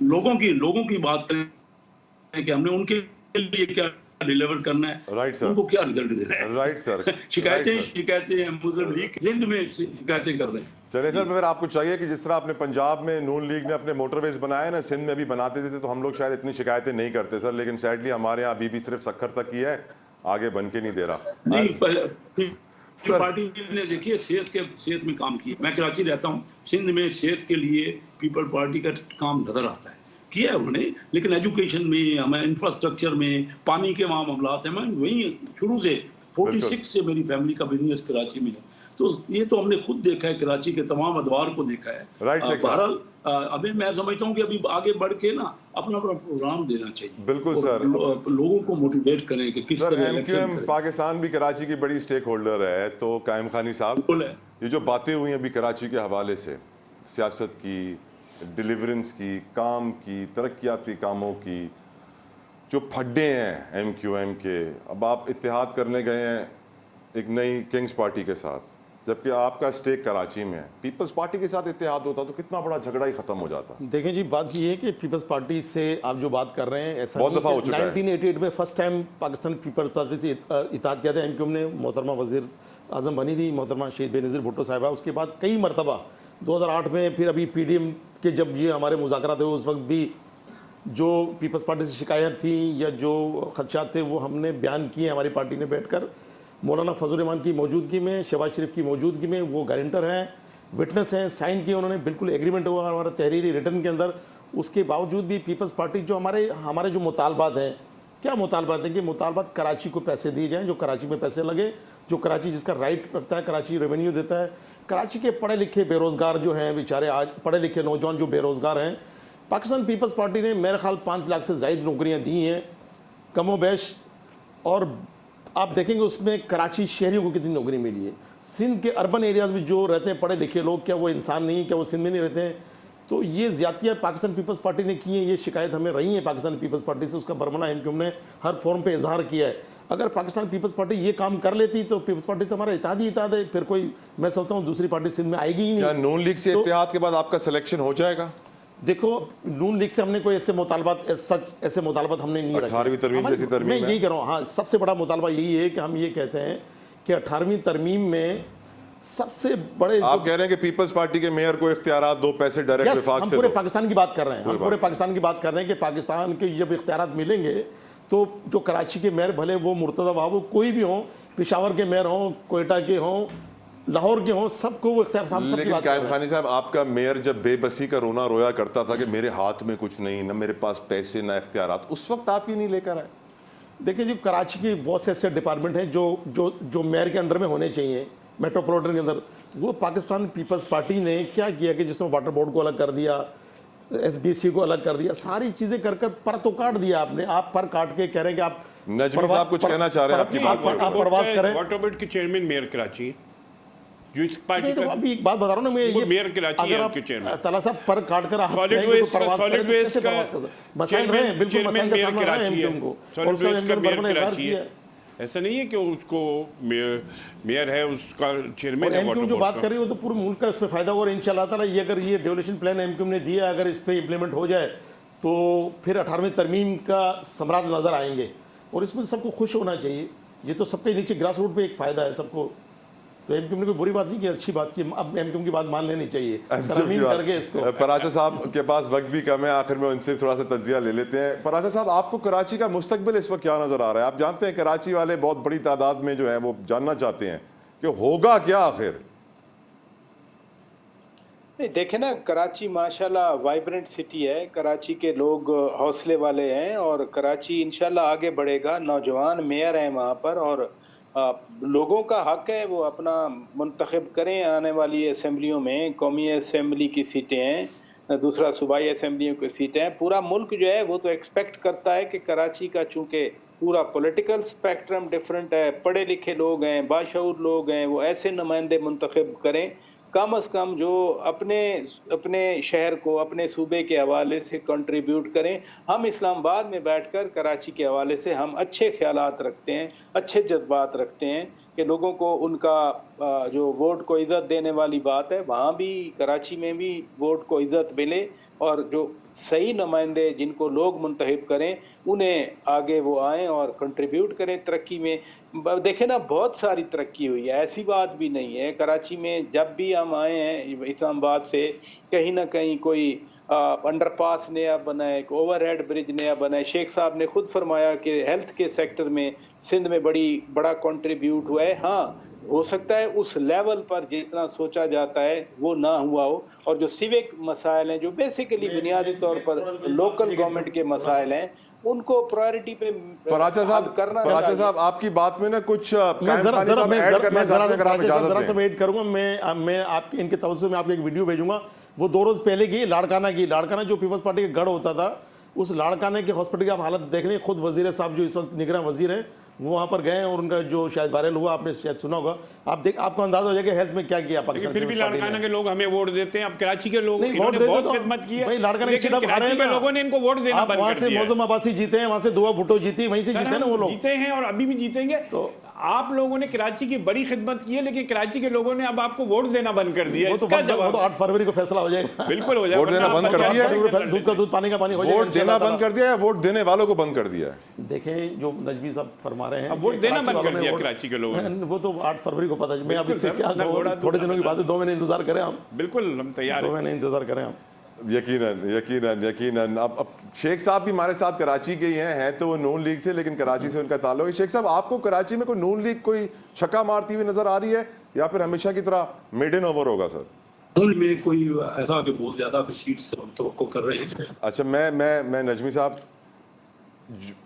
E: लोगों की बात करें कि हमने उनके लिए क्या डिलीवर करना है,
A: राइट सर,
E: उनको क्या रिजल्ट देना है।
A: Right sir.
E: शिकायतें मुस्लिम लीग जिंद में शिकायतें कर रहे हैं।
A: चलिए सर, फिर आपको चाहिए कि जिस तरह आपने पंजाब में नून लीग ने अपने मोटरवेज बनाए ना, सिंध में भी बनाते थे, तो हम लोग शायद इतनी शिकायतें नहीं करते सर, लेकिन सैडली हमारे यहाँ बीबी सिर्फ सक्कर तक ही है, आगे बन के नहीं दे रहा।
E: नहीं,
A: सर
E: पार्टी ने देखिए सेहत में काम किया। मैं कराची रहता हूँ, सिंध में सेहत के लिए पीपल पार्टी का काम नजर आता है, किया है उन्होंने। लेकिन एजुकेशन में, हमें इंफ्रास्ट्रक्चर में, पानी के वहाँ मामलात हैं। मैं वहीं शुरू से 46 से मेरी फैमिली का बिजनेस कराची में है, तो ये तो हमने खुद देखा है, कराची के तमाम अदवार को देखा है।
A: राइट शेख साहब।
E: बहरहाल अभी मैं समझता हूँ कि अभी आगे बढ़ के ना अपना प्रोग्राम देना चाहिए।
A: बिल्कुल सर।
E: लोगों को मोटिवेट करें कि किस तरह
A: एमक्यूएम पाकिस्तान भी कराची की बड़ी स्टेक होल्डर है, तो कायम खानी साहब, ये जो बातें हुई अभी कराची के हवाले से, सियासत की, डिलीवरेंस की, काम की, तरक्याती कामों की, जो फड्डे हैं एमक्यूएम के, अब आप इत्तेहाद करने गए हैं एक नई किंग्स पार्टी के साथ, जबकि आपका स्टेक कराची में है। पीपल्स पार्टी के साथ इत्तेहाद होता तो कितना बड़ा झगड़ा ही खत्म हो जाता।
C: देखें जी, बात ये है कि पीपल्स पार्टी से आप जो बात कर रहे हैं, ऐसा
A: बहुत दफा हो चुका है।
C: 1988 में first time Pakistan people's party से इत्तेहाद किया था एमक्यूएम ने। मोहतरमा वजीर आजम बनी थी मोहतरमा शहीद बेनज़ीर भुट्टो साहिबा। उसके बाद कई मरतबा 2008 में, फिर अभी पीडीएम के जब ये हमारे मुज़ाकरात हुए, उस वक्त भी जो पीपल्स पार्टी से शिकायत थी या जो खदशात थे वो हमने बयान किए हमारी पार्टी ने बैठकर। मौलाना फजल रहमान की मौजूदगी में, शहबाज शरीफ की मौजूदगी में, वो गारंटर हैं, विटनेस हैं, साइन किए उन्होंने, बिल्कुल एग्रीमेंट हुआ हमारा तहरीरी रिटर्न के अंदर। उसके बावजूद भी पीपल्स पार्टी जो हमारे जो मुतालबात हैं, क्या मुतालबात हैं कि मुतालबात कराची को पैसे दिए जाएँ, जो कराची में पैसे लगे, जो कराची जिसका राइट रखता है, कराची रेवेन्यू देता है। कराची के पढ़े लिखे बेरोज़गार जो हैं बेचारे, आज पढ़े लिखे नौजवान जो बेरोज़गार हैं, पाकिस्तान पीपल्स पार्टी ने मेरे ख्याल 5 लाख से ज़ायद नौकरियां दी हैं कमोबेश। और आप देखेंगे उसमें कराची शहरियों को कितनी नौकरी मिली है। सिंध के अर्बन एरियाज़ में जो रहते हैं पढ़े लिखे लोग, क्या वो इंसान नहीं, क्या वो सिंध में नहीं रहते हैं? तो ये ज़्यादतियाँ पाकिस्तान पीपल्स पार्टी ने की हैं, ये शिकायत हमें रही है पाकिस्तान पीपल्स पार्टी से। उसका बरमना एमक्यूएम ने हर फोरम पे इजहार किया है। अगर पाकिस्तान पीपल्स पार्टी ये काम कर लेती तो पीपल्स पार्टी से हमारा इत्तेहाद ही इत्तेहाद है, फिर कोई मैं समझता हूँ दूसरी पार्टी सिंध में आएगी ही नहीं।
A: क्या नून लीग से इत्तेहाद के बाद आपका सिलेक्शन हो जाएगा?
C: देखो, नून लीग से हमने कोई ऐसे मुतालबात हमने नहीं रखे।
A: 18वीं तरमीम जैसी तरमीम
C: मैं यही कह रहा हूँ। हाँ, सबसे बड़ा मुतालबा यही है कि हम ये कहते हैं कि 18वीं तरमीम में सबसे बड़े,
A: आप कह रहे हैं कि पीपल्स पार्टी के मेयर को इख्तियारात दो, पैसे डायरेक्ट विफाक
C: हम
A: से
C: पूरे
A: दो।
C: पाकिस्तान की बात कर रहे हैं, हम पूरे पाकिस्तान की बात कर रहे हैं कि पाकिस्तान के जब इख्तियारात मिलेंगे तो जो कराची के मेयर, भले वो मुर्तज़ा बाबू वो कोई भी हों, पेशावर के मेयर हों, कोयटा के हों, लाहौर के हों, सबको वो इख्तियार।
A: लेकिन कायम खानी साहब, आपका मेयर जब बेबसी का रोना रोया करता था कि मेरे हाथ में कुछ नहीं, ना मेरे पास पैसे, ना इख्तियारात, उस वक्त आप ही नहीं लेकर आए?
C: देखिए जी, कराची के बहुत से ऐसे डिपार्टमेंट हैं जो मेयर के अंडर में होने चाहिए, मेट्रोपॉलिटन के अंदर। वो पाकिस्तान पीपल्स पार्टी ने क्या किया कि जिसमें वाटर बोर्ड को अलग कर दिया, SBC को अलग कर दिया, सारी चीजें कर पर तो काट दिया आपने। आप पर काट के कह रहे हैं कि आप
A: नजमी साहब कुछ कहना चाह रहे हैं, आपकी बात
C: आप परवाज करें।
B: वाटर बोर्ड के चेयरमैन मेयर कराची, जो इस पार्टी
C: तो अभी एक बात बता रहा हूँ ना मैं, ये
B: मेयर कराची है आपके चेयरमैन।
C: तला साहब पर काट कर आप
B: सॉलिड
C: कहेंगे
B: वेस्ट
C: तो परवाज करें, तो कैसे
B: का
C: परवाज कर सकते? मसाइल रहे हैं, बिल्कुल मसाइल का सामना रहा है एमक्यूएम को, और उसका एमक्यूएम बरमने इजहार किया है।
B: ऐसा नहीं है कि उसको मेयर है, उसका चेयरमैन है।
C: एमक्यूएम जो बात कर रही है वो तो पूरे मुल्क का इसमें फायदा होगा। और इंशाल्लाह ताला ये अगर ये डेवलपमेंट प्लान एमक्यूएम ने दिया, अगर इस पे इम्प्लीमेंट हो जाए तो फिर 18वीं तरमीम का समराज नजर आएंगे। और इसमें सबको खुश होना चाहिए। ये तो सबके नीचे ग्रास रूट पे एक फायदा है सबको। तो एमक्यूएम ने कोई बुरी बात नहीं की, अच्छी बात की। अब एमक्यूएम की बात मान लेनी चाहिए, तरमीम करके इसको।
A: पराचा साहब के पास वक्त भी कम है, आखिर में उनसे थोड़ा सा तज्जिया ले लेते हैं। पराचा साहब, आपको कराची का मुस्तकबिल इस वक्त क्या नजर आ रहा है? आप जानते हैं कराची वाले बहुत बड़ी तादाद में जो है वो जानना चाहते हैं कि होगा क्या आखिर।
D: नहीं, देखे ना, कराची माशाल्लाह वाइब्रेंट सिटी है। कराची के लोग हौसले वाले हैं और कराची इंशाल्लाह आगे बढ़ेगा। नौजवान मेयर हैं वहाँ पर और लोगों का हक है वो अपना मुंतखब करें आने वाली असम्बलियों में। कौमी असम्बली की सीटें हैं, दूसरा सूबाई असम्बलियों की सीटें हैं। पूरा मुल्क जो है वो तो एक्सपेक्ट करता है कि कराची का, चूँकि पूरा पॉलिटिकल स्पेक्ट्रम डिफरेंट है, पढ़े लिखे लोग हैं, बाशऊर लोग हैं, वो ऐसे नुमाइंदे मुंतखब करें कम से कम जो अपने शहर को अपने सूबे के हवाले से कंट्रीब्यूट करें। हम इस्लामाबाद में बैठकर कराची के हवाले से हम अच्छे ख्यालात रखते हैं, अच्छे जज्बात रखते हैं कि लोगों को उनका जो वोट को इज़्ज़त देने वाली बात है, वहाँ भी कराची में भी वोट को इज़्ज़त मिले और जो सही नुमाइंदे जिनको लोग मुंतखब करें उन्हें आगे वो आएँ और कंट्रीब्यूट करें तरक्की में। देखें ना, बहुत सारी तरक्की हुई है, ऐसी बात भी नहीं है। कराची में जब भी हम आए हैं इस्लामाबाद से, कहीं ना कहीं कोई अंडरपास नया बना है, एक ओवरहेड ब्रिज नया बना है। शेख साहब ने खुद फरमाया कि हेल्थ के सेक्टर में सिंध में बड़ा कंट्रीब्यूट हुआ है। हाँ, हो सकता है उस लेवल पर जितना सोचा जाता है वो ना हुआ हो, और जो सिविक मसाइल हैं, जो बेसिकली बुनियादी तौर पर लोकल गवर्नमेंट के मसाइल हैं, उनको प्रायोरिटी पे
A: पराचा साहब
D: करना
A: पराचा साहब आपकी बात में ना कुछ
C: मैं जरा
A: ऐड करना चाहता हूं, अगर आप इजाजत
C: जरा
A: दें।
C: सा ऐड करूंगा। मैं आपके इनके तवज्जो में आपको एक वीडियो भेजूंगा, वो 2 रोज पहले की लाड़काना जो पीपल्स पार्टी का गढ़ होता था, उस लाड़काने के हॉस्पिटल की आप हालत देख लें। खुद वजीर साहब जो इस वक्त निगरान वजीर हैं वो वहाँ पर गए और उनका जो शायद वायरल हुआ, आपने शायद सुना होगा, आपको अंदाजा हो जाएगा हेल्थ में क्या किया पाकिस्तान।
B: फिर भी लाड़काना के लोग हमें वोट देते हैं। अब कराची के लोग
C: नहीं, वोट देते
B: बहुत
C: तो
B: खिदमत की है
C: भाई, लाड़काना की सीट आप हारे हैं
B: के
C: ना।
B: लोगों ने इनको वोट देना
C: आप
B: बंद
C: वहाँ
B: कर
C: से
B: दिया है।
C: मौजूद अब्बासी जीते हैं, वहाँ से दुआ भुट्टो जीती, वहीं से जीते हैं ना वो लोग।
B: जीते हैं और अभी भी जीतेंगे।
C: तो
B: आप लोगों ने कराची की बड़ी खिदमत की है, लेकिन कराची के लोगों ने अब आपको वोट देना बंद कर दिया है।
C: वो तो
B: इसका
C: 8 फरवरी को फैसला हो जाएगा।
B: बिल्कुल हो जाएगा।
A: वोट देना बंद कर दिया है?
C: दूध का दूध पानी का पानी हो जाएगा।
A: वोट देना बंद कर दिया है, वोट देने वालों को बंद कर दिया है।
C: देखें जो नजमी साहब फरमा रहे हैं,
B: अब वोट
C: कि
B: देना
C: कराची
B: बंद कर
C: वालों ने
B: दिया
C: वोट-
B: कराची के लोगों ने।
C: वो तो 8 फरवरी को पता है। मैं अब
B: बिल्कुल
C: इससे
B: सर,
C: क्या
B: ना
C: कहूँ,
B: घोड़ा
C: थोड़े
B: दूध
C: दिनों की बात है, 2 महीने इंतजार करें हम,
B: बिल्कुल हम तैयार
C: 2
B: हैं।
C: महीने इंतजार करें हम।
A: यकीनन अब शेख साहब भी हमारे साथ कराची के ही हैं तो वो नून लीग से, लेकिन कराची से उनका ताल्लुक है। शेख साहब, आपको कराची में कोई नून लीग कोई छक्का मारती हुई नजर आ रही है या फिर हमेशा की तरह मेड इन ओवर होगा सर?
E: नून में कोई ऐसा कि बहुत ज्यादा सीट्स तो कर रहे हैं।
A: अच्छा, मैं नजमी साहब,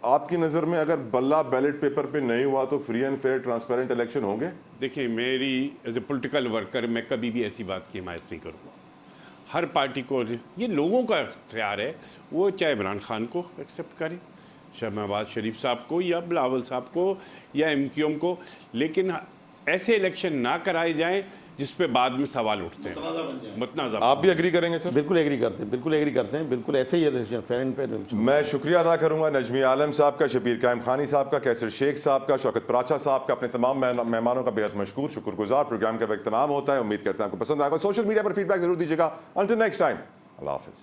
A: आपकी नज़र में अगर बल्ला बैलेट पेपर पे नहीं हुआ तो free and fair transparent election होंगे?
B: देखिए, मेरी एज ए पॉलिटिकल वर्कर मैं कभी भी ऐसी बात की हिमायत नहीं करूँगा। हर पार्टी को ये लोगों का इख्तियार है, वो चाहे इमरान खान को एक्सेप्ट करें, शहबाज शरीफ साहब को या बिलावल साहब को या MQM को, लेकिन ऐसे इलेक्शन ना कराए जाएं जिस पे बाद में सवाल उठते हैं। मुतनाज़ा।
A: आप भी एग्री करेंगे सर?
C: बिल्कुल एग्री करते हैं, बिल्कुल एग्री करते हैं, बिल्कुल ऐसे ही फेयर एंड फेयर।
A: मैं शुक्रिया अदा करूंगा नजमी आलम साहब का, शबीर कायम खानी साहब का, कैसर शेख साहब का, शौकत पराचा साहब का, अपने तमाम मेहमानों का बेहद मशकूर शुक्रगुजार। प्रोग्राम का वक्त तमाम होता है, उम्मीद करते हैं आपको पसंद आएगा। सोशल मीडिया पर फीडबैक जरूर दीजिएगा। अंटिल नेक्स्ट टाइम, अल्लाह हाफिज़।